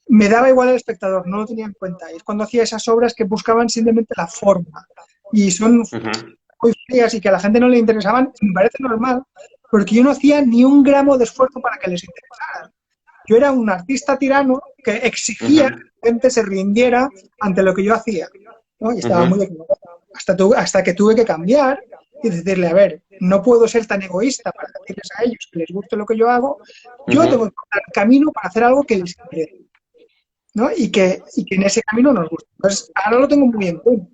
Me daba igual el espectador, no lo tenía en cuenta. Y es cuando hacía esas obras que buscaban simplemente la forma. Y son muy frías y que a la gente no le interesaban, me parece normal, porque yo no hacía ni un gramo de esfuerzo para que les interesaran. Yo era un artista tirano que exigía que la gente se rindiera ante lo que yo hacía, ¿no? Y estaba muy equivocado. Hasta que tuve que cambiar y decirle, a ver, no puedo ser tan egoísta para decirles a ellos que les guste lo que yo hago, yo Ujú. tengo que encontrar el camino para hacer algo que les interese, ¿no? Y que en ese camino nos guste. Entonces, ahora lo tengo muy en cuenta.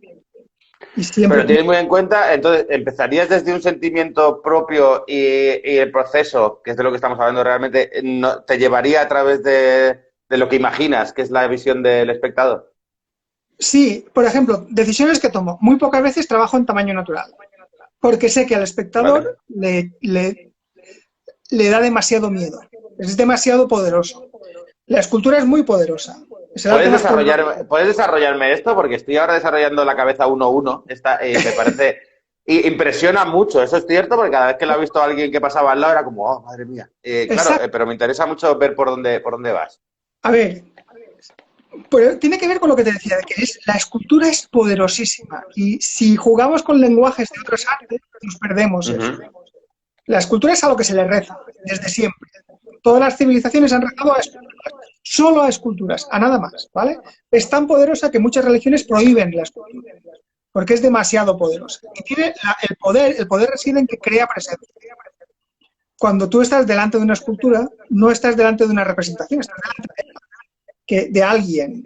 Y siempre, Pero tienes muy en cuenta, entonces, empezarías desde un sentimiento propio y el proceso, que es de lo que estamos hablando realmente, no, te llevaría a través de lo que imaginas, que es la visión del espectador. sí, por ejemplo, decisiones que tomo. Muy pocas veces trabajo en tamaño natural, porque sé que al ¿Vale? espectador le da demasiado miedo. Es demasiado poderoso. La escultura es muy poderosa. Es el arte más poderoso. Puedes desarrollarme esto? Porque estoy ahora desarrollando la cabeza 1-1. Me parece. Y impresiona mucho, eso es cierto, porque cada vez que lo ha visto alguien que pasaba al lado era como, oh, madre mía. Claro, Exacto. pero me interesa mucho ver por dónde vas. A ver, pues tiene que ver con lo que te decía, de que la escultura es poderosísima. Y si jugamos con lenguajes de otras artes, nos perdemos eso. Ujú. La escultura es a lo que se le reza, desde siempre. Todas las civilizaciones han rezado a esculturas, solo a esculturas, a nada más, ¿vale? Es tan poderosa que muchas religiones prohíben la escultura, porque es demasiado poderosa. Y tiene el poder reside en que crea presencia. Cuando tú estás delante de una escultura, no estás delante de una representación, estás delante de alguien.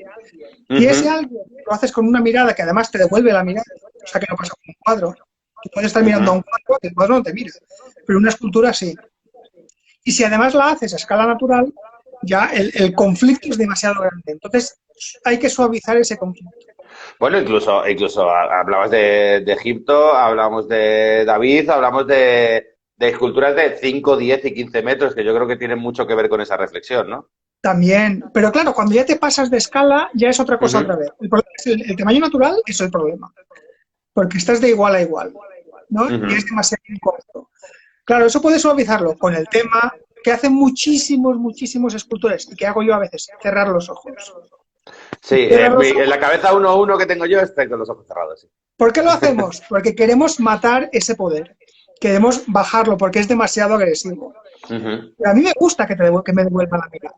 Y ese Ujú. alguien lo haces con una mirada que además te devuelve la mirada, o sea que no pasa con un cuadro. Tú puedes estar mirando a un Ujú. cuadro y el cuadro no te mira, pero una escultura sí. Y si además la haces a escala natural, ya el conflicto es demasiado grande. Entonces hay que suavizar ese conflicto. Bueno, incluso hablabas de Egipto, hablamos de David, hablamos de esculturas de 5, 10 y 15 metros, que yo creo que tienen mucho que ver con esa reflexión, ¿no? También, pero claro, cuando ya te pasas de escala, ya es otra cosa otra Ujú. vez. El problema es el tamaño natural, es el problema, porque estás de igual a igual, ¿no? Y es Ujú. demasiado corto. Claro, eso puedes suavizarlo con el tema que hacen muchísimos, muchísimos escultores y que hago yo a veces, cerrar los ojos. Sí, Cerrar los en ojos. la cabeza 1-1 que tengo yo está con los ojos cerrados, sí. ¿Por qué lo hacemos? Porque queremos matar ese poder. Queremos bajarlo porque es demasiado agresivo. Ujú. Pero a mí me gusta que me devuelva la mirada.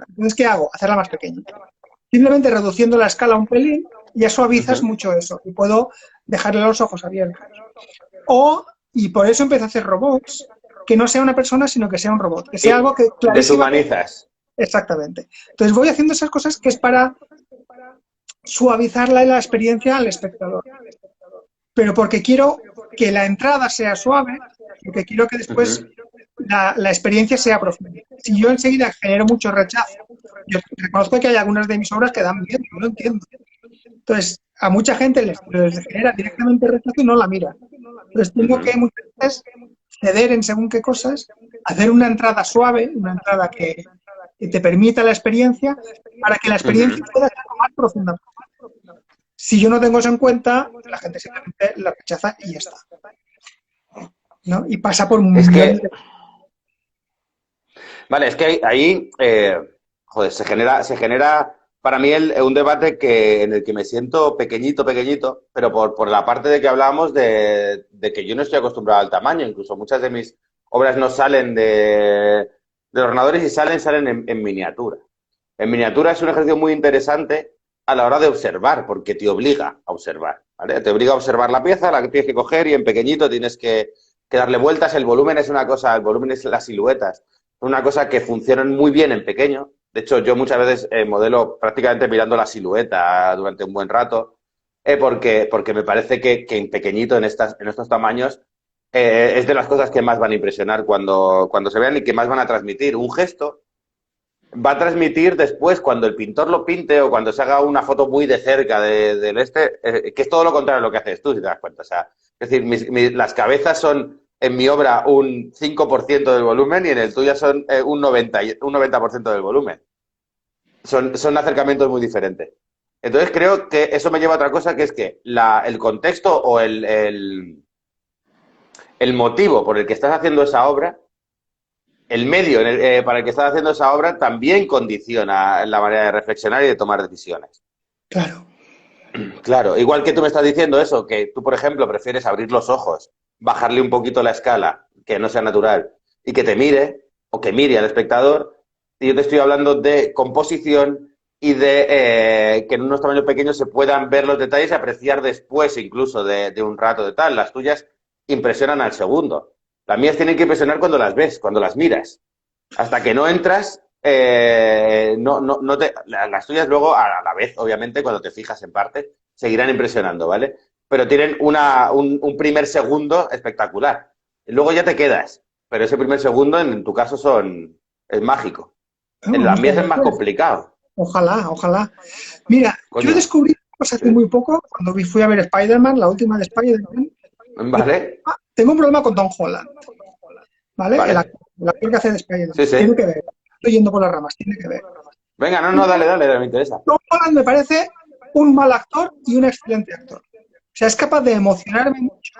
Entonces, ¿qué hago? Hacerla más pequeña. Simplemente reduciendo la escala un pelín, ya suavizas Ujú. mucho eso y puedo dejarle los ojos abiertos. Y por eso empecé a hacer robots, que no sea una persona, sino que sea un robot, que sea Y algo que clarísimamente. deshumanizas. Exactamente. Entonces voy haciendo esas cosas que es para suavizar la experiencia al espectador. Pero porque quiero que la entrada sea suave, porque quiero que después Ujú. la experiencia sea profunda. Si yo enseguida genero mucho rechazo, yo reconozco que hay algunas de mis obras que dan miedo, no lo entiendo. Entonces, a mucha gente les genera directamente rechazo y no la mira. Entonces, tengo que Ujú. muchas veces ceder en según qué cosas, hacer una entrada suave, una entrada que te permita la experiencia, para que la experiencia Ujú. pueda ser más profunda. Si yo no tengo eso en cuenta, la gente simplemente la rechaza y ya está, ¿no? Y pasa por Es millones que, de... vale, es que ahí, joder, se genera para mí un debate en el que me siento pequeñito, pequeñito, pero por la parte de que hablábamos de que yo no estoy acostumbrado al tamaño, incluso muchas de mis obras no salen de ordenadores y salen en miniatura. En miniatura es un ejercicio muy interesante a la hora de observar, porque te obliga a observar, ¿vale? Te obliga a observar la pieza, la que tienes que coger y en pequeñito tienes que darle vueltas. El volumen es una cosa, el volumen es las siluetas, es una cosa que funcionan muy bien en pequeño. De hecho, yo muchas veces modelo prácticamente mirando la silueta durante un buen rato, porque me parece que en pequeñito, en estos tamaños, es de las cosas que más van a impresionar cuando se vean y que más van a transmitir. Un gesto va a transmitir después, cuando el pintor lo pinte o cuando se haga una foto muy de cerca del que es todo lo contrario a lo que haces tú, si te das cuenta. O sea, es decir, las cabezas son en mi obra un 5% del volumen y en el tuyo son un 90% del volumen. Son acercamientos muy diferentes. Entonces creo que eso me lleva a otra cosa, que es que el contexto o el motivo por el que estás haciendo esa obra, el medio para el que estás haciendo esa obra también condiciona la manera de reflexionar y de tomar decisiones. Claro. Claro, igual que tú me estás diciendo eso, que tú, por ejemplo, prefieres abrir los ojos, bajarle un poquito la escala, que no sea natural, y que te mire, o que mire al espectador, y yo te estoy hablando de composición y de que en unos tamaños pequeños se puedan ver los detalles y apreciar después incluso de un rato de tal. Las tuyas impresionan al segundo. Las mías tienen que impresionar cuando las ves, cuando las miras. Hasta que no entras, las tuyas luego, a la vez, obviamente, cuando te fijas en parte, seguirán impresionando, ¿vale? Pero tienen un primer segundo espectacular. Y luego ya te quedas. Pero ese primer segundo, en tu caso, es mágico. Bueno, En las vamos a mías es ver, más pues. complicado. Ojalá, ojalá. Mira, yo Coño. descubrí una cosa hace Sí. muy poco, cuando fui a ver Spider-Man, la última de Spider-Man, y ¿Vale? tengo un problema con Tom Holland, ¿vale? ¿Vale? El actor que hace de Spider-Man. Sí, sí. Tiene que ver. Estoy yendo por las ramas, tiene que ver. Venga, no, no, dale, dale, me interesa. Tom Holland me parece un mal actor y un excelente actor. O sea, es capaz de emocionarme mucho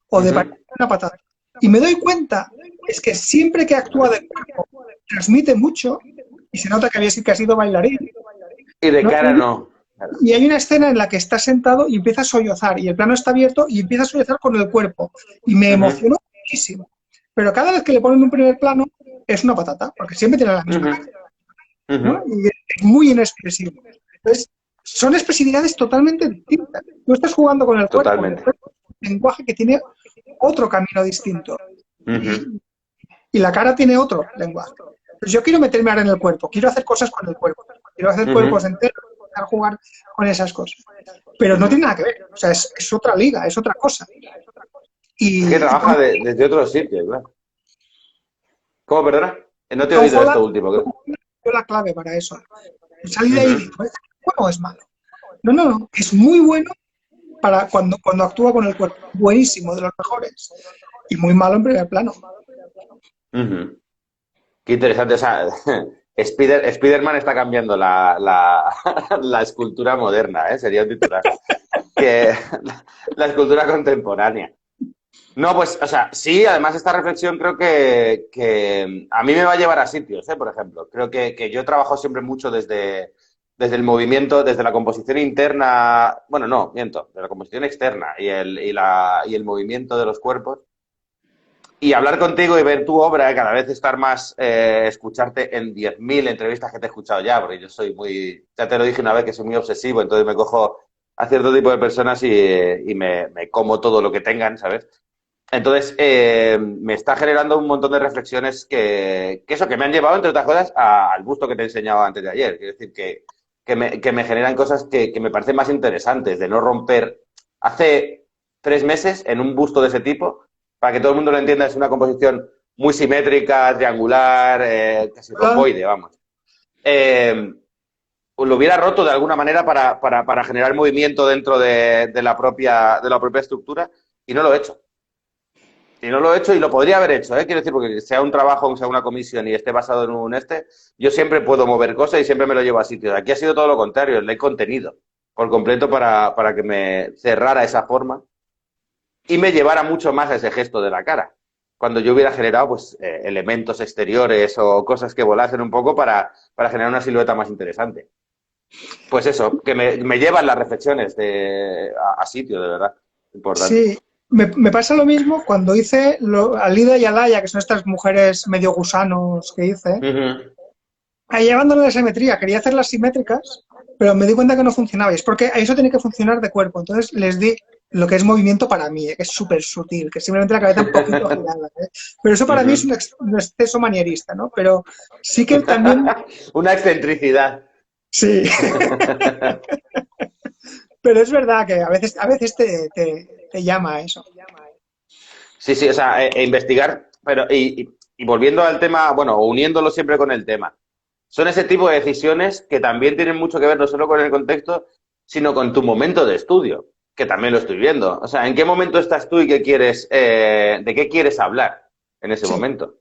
o de Ujú. parecer una patata. Y me doy cuenta, es que siempre que actúa de cuerpo, transmite mucho y se nota que ha sido bailarín, Y de ¿no? cara no. Claro. Y hay una escena en la que está sentado y empieza a sollozar y el plano está abierto y empieza a sollozar con el cuerpo y me Ujú, emocionó muchísimo. Pero cada vez que le ponen un primer plano es una patata, porque siempre tiene la misma ujú, cara, ujú. ¿no? Y es muy inexpresivo. Entonces, son expresividades totalmente distintas. Tú estás jugando con el Totalmente. cuerpo es un lenguaje que tiene otro camino distinto Ujú, y la cara tiene otro lenguaje. Pues yo quiero meterme ahora en el cuerpo, quiero hacer cosas con el cuerpo, quiero hacer cuerpos ujú, enteros, quiero jugar con esas cosas. Pero no ujú. tiene nada que ver, o sea, es otra liga, es otra cosa. Es que Y trabaja desde otros sitios, claro. ¿Cómo, perdona? No te he Tom oído Holland esto último, creo. fue la clave para eso. Salí de ahí y Ujú, digo, ¿es bueno o es malo? No, no, no, es muy bueno para cuando actúa con el cuerpo. Buenísimo, de los mejores. Y muy malo en primer plano. ujú. Qué interesante. O sea, Spider-Man está cambiando la escultura moderna, ¿eh? Sería un titular. Que, la escultura contemporánea. No, pues, o sea, sí, además esta reflexión creo que a mí me va a llevar a sitios, ¿eh? Por ejemplo. Creo que yo trabajo siempre mucho desde el movimiento, desde la composición interna, bueno, no, miento, de la composición externa y el movimiento de los cuerpos. Y hablar contigo y ver tu obra, cada vez estar más, escucharte en 10.000 entrevistas que te he escuchado ya, porque yo soy muy, ya te lo dije una vez que soy muy obsesivo, entonces me cojo a cierto tipo de personas y me como todo lo que tengan, ¿sabes? Entonces, me está generando un montón de reflexiones que eso, que me han llevado, entre otras cosas, al busto que te he enseñado antes de ayer. Quiero decir, que me generan cosas que me parecen más interesantes, de no romper. Hace 3 meses, en un busto de ese tipo, para que todo el mundo lo entienda, es una composición muy simétrica, triangular, casi Hola, romboide, vamos. Eh, lo hubiera roto de alguna manera para generar movimiento dentro de la propia estructura y no lo he hecho. Y no lo he hecho y lo podría haber hecho, ¿eh? Quiero decir, porque sea un trabajo, sea una comisión y esté basado en yo siempre puedo mover cosas y siempre me lo llevo a sitio. Aquí ha sido todo lo contrario, le he contenido por completo para que me cerrara esa forma y me llevara mucho más a ese gesto de la cara. Cuando yo hubiera generado pues elementos exteriores o cosas que volasen un poco para generar una silueta más interesante. Pues eso, que me llevan las reflexiones a sitio, de verdad. Importante. sí, me pasa lo mismo cuando hice Alida y Alaya, que son estas mujeres medio gusanos que hice. Uh-huh. Ahí llevándolo de simetría, quería hacerlas simétricas, pero me di cuenta que no funcionaba. Y es porque eso tiene que funcionar de cuerpo. Entonces les di lo que es movimiento para mí, que es súper sutil, que es simplemente la cabeza un poquito girada. Pero eso para mí es Uh-huh. un exceso manierista, ¿no? Pero sí que también, Una excentricidad. sí, pero es verdad que a veces te llama a eso. Sí, sí, o sea, investigar, pero y volviendo al tema, bueno, o uniéndolo siempre con el tema, son ese tipo de decisiones que también tienen mucho que ver no solo con el contexto, sino con tu momento de estudio, que también lo estoy viendo. O sea, ¿en qué momento estás tú y de qué quieres hablar en ese Sí, momento?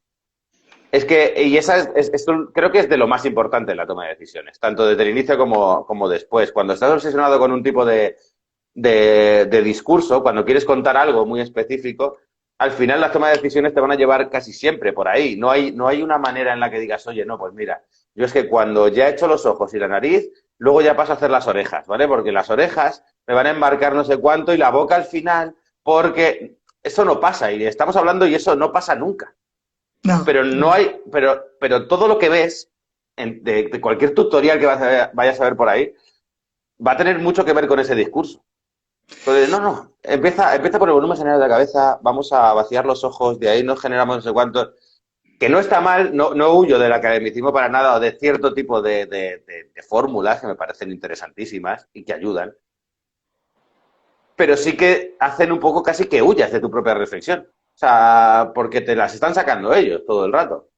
Es que, y esa esto creo que es de lo más importante en la toma de decisiones, tanto desde el inicio como después. Cuando estás obsesionado con un tipo de discurso, cuando quieres contar algo muy específico, al final las tomas de decisiones te van a llevar casi siempre por ahí. No hay una manera en la que digas, oye, no, pues mira, yo es que cuando ya he hecho los ojos y la nariz, luego ya paso a hacer las orejas, ¿vale? Porque las orejas me van a embarcar no sé cuánto y la boca al final, porque eso no pasa y estamos hablando y eso no pasa nunca. no, Pero no hay, pero todo lo que ves de cualquier tutorial que vayas a ver por ahí va a tener mucho que ver con ese discurso. Entonces, no, empieza por el volumen general de la cabeza, vamos a vaciar los ojos, de ahí nos generamos no sé cuántos. Que no está mal, no huyo del academicismo para nada o de cierto tipo de fórmulas que me parecen interesantísimas y que ayudan, pero sí que hacen un poco casi que huyas de tu propia reflexión. O sea, porque te las están sacando ellos todo el rato.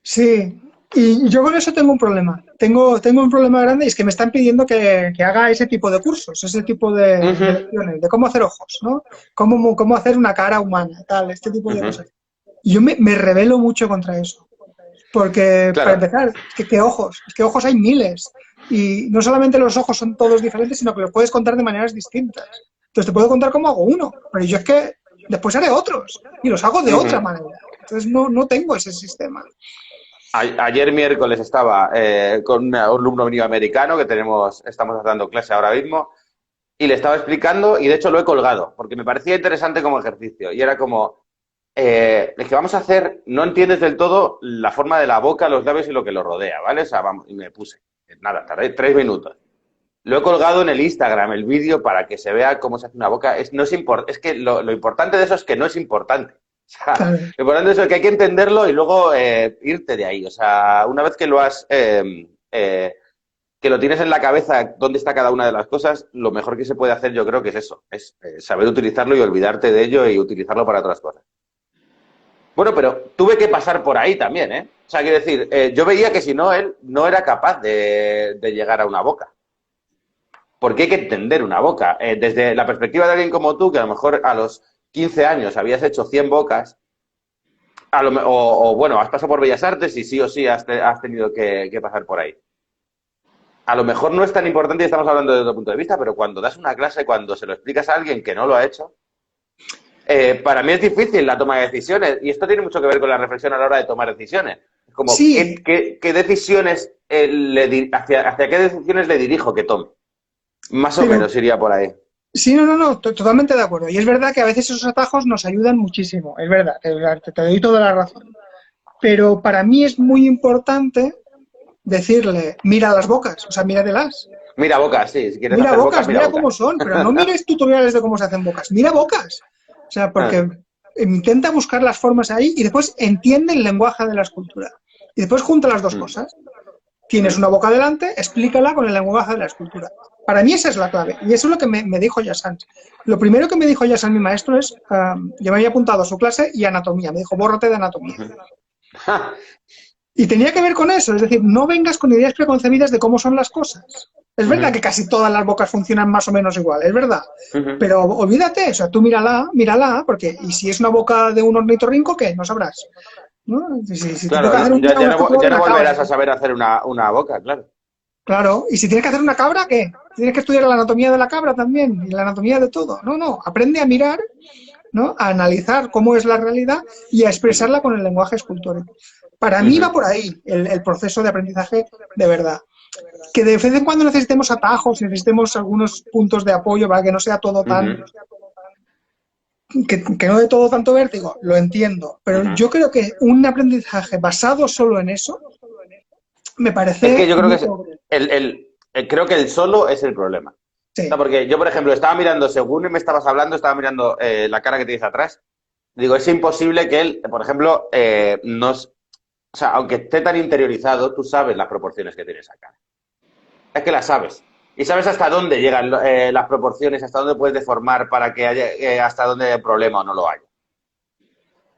Sí, y yo con eso tengo un problema. Tengo un problema grande y es que me están pidiendo que haga ese tipo de cursos, ese tipo de Ujú, lecciones, de cómo hacer ojos, ¿no? Cómo hacer una cara humana, tal, este tipo de ujú. cosas. Y yo me rebelo mucho contra eso. Porque, para Claro. empezar, es que ojos hay miles. Y no solamente los ojos son todos diferentes, sino que los puedes contar de maneras distintas. Entonces te puedo contar cómo hago uno, pero yo es que después haré otros y los hago de otra Ujú. manera. Entonces no tengo ese sistema. Ayer miércoles estaba con un alumno mío americano que estamos dando clase ahora mismo y le estaba explicando y de hecho lo he colgado porque me parecía interesante como ejercicio y era como, es que vamos a hacer, no entiendes del todo la forma de la boca, los labios y lo que lo rodea, ¿vale? O sea, vamos, y me puse, nada, tardé 3 minutos. Lo he colgado en el Instagram, el vídeo, para que se vea cómo se hace una boca. No es, es que lo importante de eso es que no es importante. O sea, Claro. lo importante es que hay que entenderlo y luego irte de ahí. O sea, una vez que lo has, que lo tienes en la cabeza dónde está cada una de las cosas, lo mejor que se puede hacer yo creo que es eso, es saber utilizarlo y olvidarte de ello y utilizarlo para otras cosas. Bueno, pero tuve que pasar por ahí también, ¿eh? O sea, quiero decir, yo veía que si no, él no era capaz de llegar a una boca. Porque hay que entender una boca. Desde la perspectiva de alguien como tú, que a lo mejor a los 15 años habías hecho 100 bocas, bueno, has pasado por Bellas Artes y sí o sí has tenido que pasar por ahí. A lo mejor no es tan importante y estamos hablando desde otro punto de vista, pero cuando das una clase, cuando se lo explicas a alguien que no lo ha hecho, para mí es difícil la toma de decisiones y esto tiene mucho que ver con la reflexión a la hora de tomar decisiones. Es como, Sí, ¿qué decisiones hacia qué decisiones le dirijo que tome? Más o pero menos iría por ahí. sí, no, totalmente de acuerdo. Y es verdad que a veces esos atajos nos ayudan muchísimo, es verdad, te doy toda la razón. Pero para mí es muy importante decirle, mira las bocas, o sea, míratelas. Mira bocas, sí, si quieres Mira hacer bocas, bocas, mira mira bocas. cómo son, pero no mires tutoriales de cómo se hacen bocas, mira bocas. O sea, porque intenta buscar las formas ahí y después entiende el lenguaje de la escultura. Y después junta las dos Mm, cosas. Tienes una mm, boca delante, explícala con el lenguaje de la escultura. Para mí esa es la clave. Y eso es lo que me dijo Yassan. Lo primero que me dijo Yassan, mi maestro, es, yo me había apuntado a su clase y anatomía. Me dijo, bórrate de anatomía. ujú. Ja, Y tenía que ver con eso, es decir, no vengas con ideas preconcebidas de cómo son las cosas. Es verdad ujú, que casi todas las bocas funcionan más o menos igual, es verdad. ujú. Pero olvídate, o sea, tú mírala, porque y si es una boca de un ornitorrinco, ¿qué? No sabrás. ¿No? Si te Claro, toca hacer un día una estatua de ya no una cabra, volverás a saber hacer una boca, claro. claro. Y si tienes que hacer una cabra, ¿qué? Tienes que estudiar la anatomía de la cabra también y la anatomía de todo. No, aprende a mirar, ¿no? A analizar cómo es la realidad y a Ujú, expresarla con el lenguaje escultórico. Para mí va ujú, por ahí el proceso de aprendizaje de verdad. Que de vez en cuando necesitemos atajos, necesitemos algunos puntos de apoyo para que no sea todo tan, ujú, que no dé todo tanto vértigo, lo entiendo, pero ujú. yo creo que un aprendizaje basado solo en eso me Es que parece yo creo que muy pobre. creo que el solo es el problema. O sea, Sí, porque yo, por ejemplo, estaba mirando, según me estabas hablando, estaba mirando la cara que tienes atrás. Digo, es imposible que él, por ejemplo, o sea, aunque esté tan interiorizado, tú sabes las proporciones que tiene esa cara. Es que las sabes. Y sabes hasta dónde llegan las proporciones, hasta dónde puedes deformar para que haya, hasta dónde hay problema o no lo haya.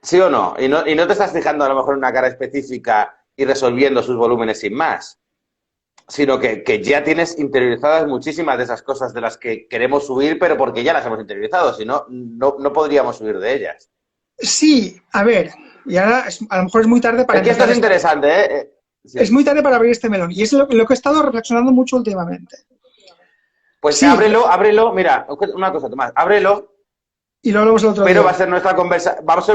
¿Sí o no? Y no te estás fijando a lo mejor en una cara específica y resolviendo sus volúmenes sin más, sino que ya tienes interiorizadas muchísimas de esas cosas de las que queremos huir, pero porque ya las hemos interiorizado, si no, no podríamos huir de ellas. sí, a ver, y ahora a lo mejor es muy tarde para Es que esto empezar es este, interesante, ¿eh? es Sí. muy tarde para abrir este melón, y es lo que he estado reflexionando mucho últimamente. Pues Sí, ábrelo, mira, una cosa, Tomás, ábrelo, y lo hablamos el otro pero día. va a ser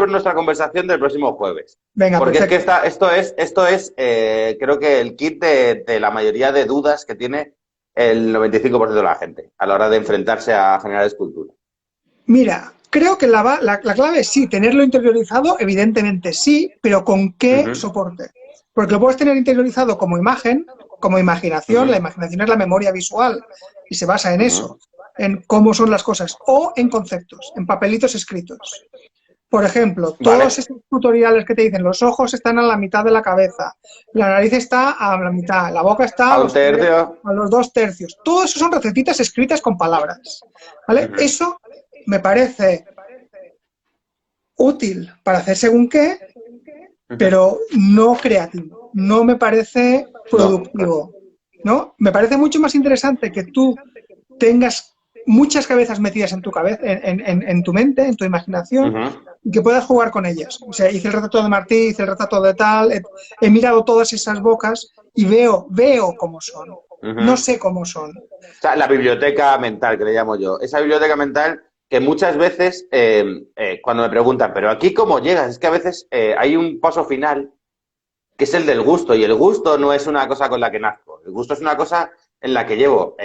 nuestra conversación del próximo jueves. Venga, Porque es que perfecto. esto es creo que el kit de la mayoría de dudas que tiene el 95% de la gente a la hora de enfrentarse a generar escultura. Mira, creo que la clave es sí, tenerlo interiorizado, evidentemente sí, pero ¿con qué Ujú, soporte? Porque lo puedes tener interiorizado como imagen, como imaginación, la ujú, imaginación es la memoria visual y se basa en ujú, eso. en cómo son las cosas, o en conceptos, en papelitos escritos. Por ejemplo, Vale. todos esos tutoriales que te dicen, los ojos están a la mitad de la cabeza, la nariz está a la mitad, la boca está A un tercio. a los 2 tercios. Todo eso son recetitas escritas con palabras, ¿vale? Eso me parece útil para hacer según qué, pero no creativo. No me parece productivo, ¿no? Me parece mucho más interesante que tú tengas muchas cabezas metidas en tu cabeza, en tu mente, en tu imaginación, y que puedas jugar con ellas. O sea, hice el retrato de Martí, hice el retrato de tal, he mirado todas esas bocas y veo cómo son. No sé cómo son. O sea, la biblioteca mental, que le llamo yo. Esa biblioteca mental que muchas veces, cuando me preguntan, ¿pero aquí cómo llegas? Es que a veces hay un paso final que es el del gusto, y el gusto no es una cosa con la que nazco. El gusto es una cosa en la que llevo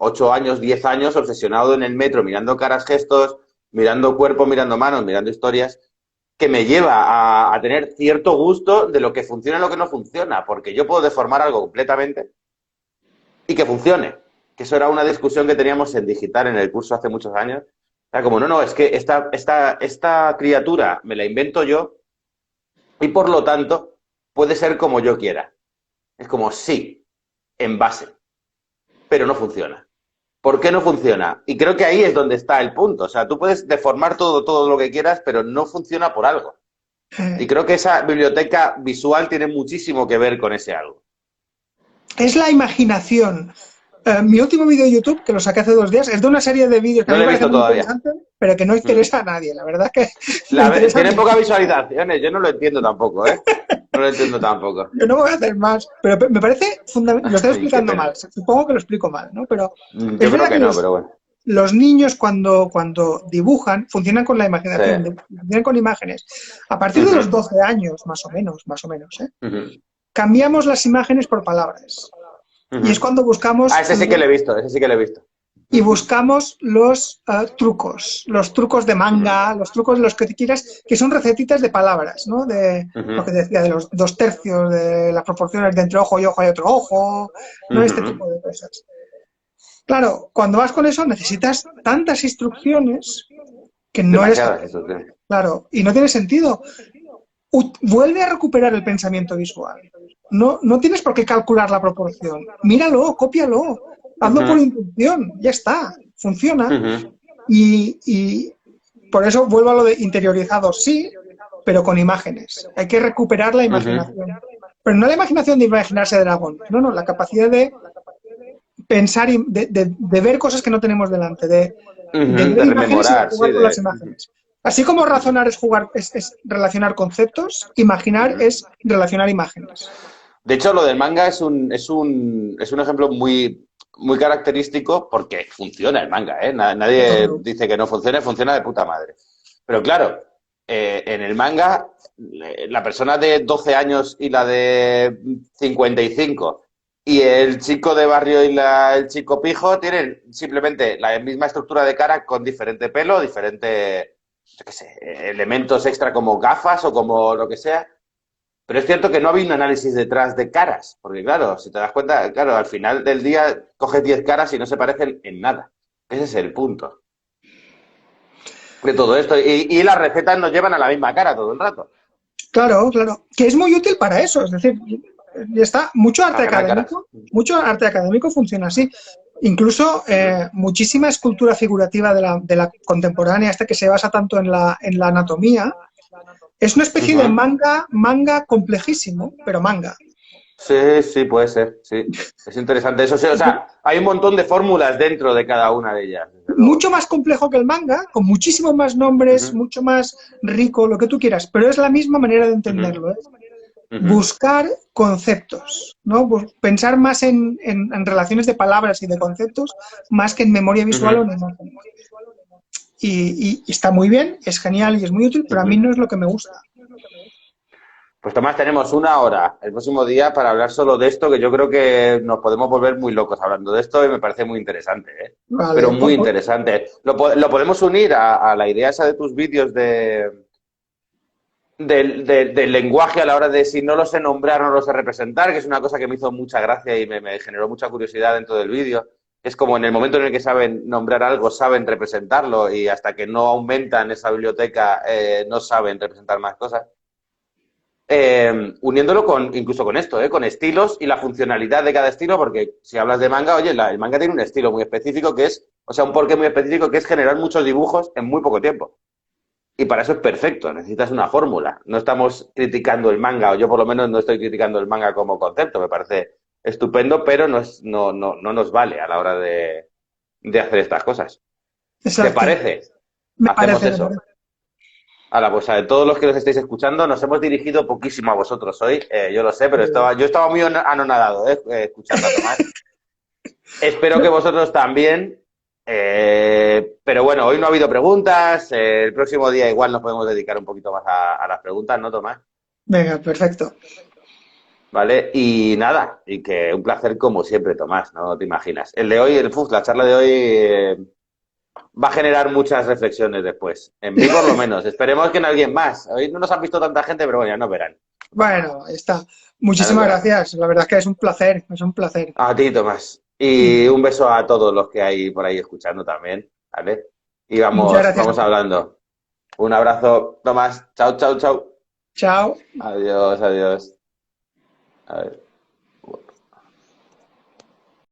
8 años, 10 años obsesionado en el metro, mirando caras, gestos, mirando cuerpo, mirando manos, mirando historias, que me lleva a tener cierto gusto de lo que funciona y lo que no funciona, porque yo puedo deformar algo completamente y que funcione. Que eso era una discusión que teníamos en digital en el curso hace muchos años. Era como, no, es que esta criatura me la invento yo y por lo tanto puede ser como yo quiera. Es como, sí, en base, pero no funciona. ¿Por qué no funciona? Y creo que ahí es donde está el punto. O sea, tú puedes deformar todo lo que quieras, pero no funciona por algo. Y creo que esa biblioteca visual tiene muchísimo que ver con ese algo. Es la imaginación. Mi último vídeo de YouTube, que lo saqué hace 2 días, es de una serie de vídeos que No a mí lo he me parece visto muy todavía. interesante, pero que no interesa a nadie. La verdad que Tiene pocas visualizaciones, yo no lo entiendo tampoco, ¿eh? No lo entiendo tampoco. Yo no voy a hacer más, pero me parece fundamental. Lo estoy Ay, qué explicando pena. mal, supongo que lo explico mal, ¿no? Pero Yo es creo verdad que que no, pero bueno. los niños cuando dibujan funcionan con la imaginación, Sí. funcionan con imágenes. A partir de los 12 años, más o menos, cambiamos las imágenes por palabras. Y es cuando buscamos... Ah, ese sí que lo he visto, ese sí que lo he visto. Y buscamos los trucos de manga, los trucos de los que te quieras, que son recetitas de palabras, ¿no? De lo que decía, de los 2 tercios, de las proporciones de entre ojo y ojo hay otro ojo, ¿no? Este tipo de cosas. Claro, cuando vas con eso necesitas tantas instrucciones que no eres capaz. Demasiadas, eso, sí. Claro, y no tiene sentido. Vuelve a recuperar el pensamiento visual. No tienes por qué calcular la proporción. Míralo, cópialo, hazlo por intuición, ya está, funciona. Y por eso vuelvo a lo de interiorizado, sí, pero con imágenes. Hay que recuperar la imaginación. Pero no la imaginación de imaginarse dragón, no, la capacidad de pensar, de ver cosas que no tenemos delante, de ver imágenes y de rememorar, jugar sí. con las imágenes. Así como razonar es relacionar conceptos, imaginar es relacionar imágenes. De hecho, lo del manga es un ejemplo muy, muy característico porque funciona el manga, ¿eh? Nadie dice que no funcione, funciona de puta madre. Pero claro, en el manga, la persona de 12 años y la de 55 y el chico de barrio y el chico pijo tienen simplemente la misma estructura de cara con diferente pelo, diferente, yo qué sé, elementos extra como gafas o como lo que sea. Pero es cierto que no había un análisis detrás de caras, porque claro, si te das cuenta, claro, al final del día coges 10 caras y no se parecen en nada. Ese es el punto de todo esto. Y las recetas nos llevan a la misma cara todo el rato. Claro, que es muy útil para eso, es decir, ya está, mucho arte académico funciona así. Incluso muchísima escultura figurativa de la contemporánea, esta que se basa tanto en la anatomía, es una especie de manga complejísimo, pero manga. Sí, puede ser, sí. Es interesante eso. Sí, o sea, hay un montón de fórmulas dentro de cada una de ellas. Mucho más complejo que el manga, con muchísimos más nombres, mucho más rico, lo que tú quieras, pero es la misma manera de entenderlo. Buscar conceptos, ¿no? Pensar más en relaciones de palabras y de conceptos, más que en memoria visual o en imágenes. Y está muy bien, es genial y es muy útil, pero a mí no es lo que me gusta. Pues Tomás, tenemos 1 hora el próximo día para hablar solo de esto, que yo creo que nos podemos volver muy locos hablando de esto y me parece muy interesante, ¿eh? Vale, pero muy interesante. Lo podemos unir a la idea esa de tus vídeos del lenguaje a la hora de si no lo sé nombrar, no lo sé representar, que es una cosa que me hizo mucha gracia y me generó mucha curiosidad dentro del vídeo. es como en el momento en el que saben nombrar algo, saben representarlo y hasta que no aumentan esa biblioteca no saben representar más cosas. Uniéndolo con, incluso con esto, con estilos y la funcionalidad de cada estilo, porque si hablas de manga, oye, el manga tiene un estilo muy específico que es, o sea, un porqué muy específico que es generar muchos dibujos en muy poco tiempo. Y para eso es perfecto, necesitas una fórmula. No estamos criticando el manga, o yo por lo menos no estoy criticando el manga como concepto, me parece estupendo, pero no nos vale a la hora de hacer estas cosas. ¿Te Exacto. parece? Me Hacemos parece, me eso. parece. Ahora, pues a todos los que nos estáis escuchando, nos hemos dirigido poquísimo a vosotros hoy, yo lo sé, pero yo estaba muy anonadado escuchando a Tomás. Espero que vosotros también, pero bueno, hoy no ha habido preguntas, el próximo día igual nos podemos dedicar un poquito más a las preguntas, ¿no, Tomás? Venga, perfecto. Vale, y nada, y que un placer como siempre, Tomás, no te imaginas. El de hoy, la charla de hoy va a generar muchas reflexiones después. En mí por lo menos. Esperemos que en alguien más. Hoy no nos han visto tanta gente, pero bueno, ya nos verán. Bueno, ahí está. Ya nos Muchísimas verán. gracias. La verdad es que es un placer, es un placer. A ti, Tomás. Y un beso a todos los que hay por ahí escuchando también, ¿vale? Y Muchas vamos, gracias a vamos ti. hablando. Un abrazo, Tomás. Chao, chao, chao. Chao. Adiós, adiós. A ver.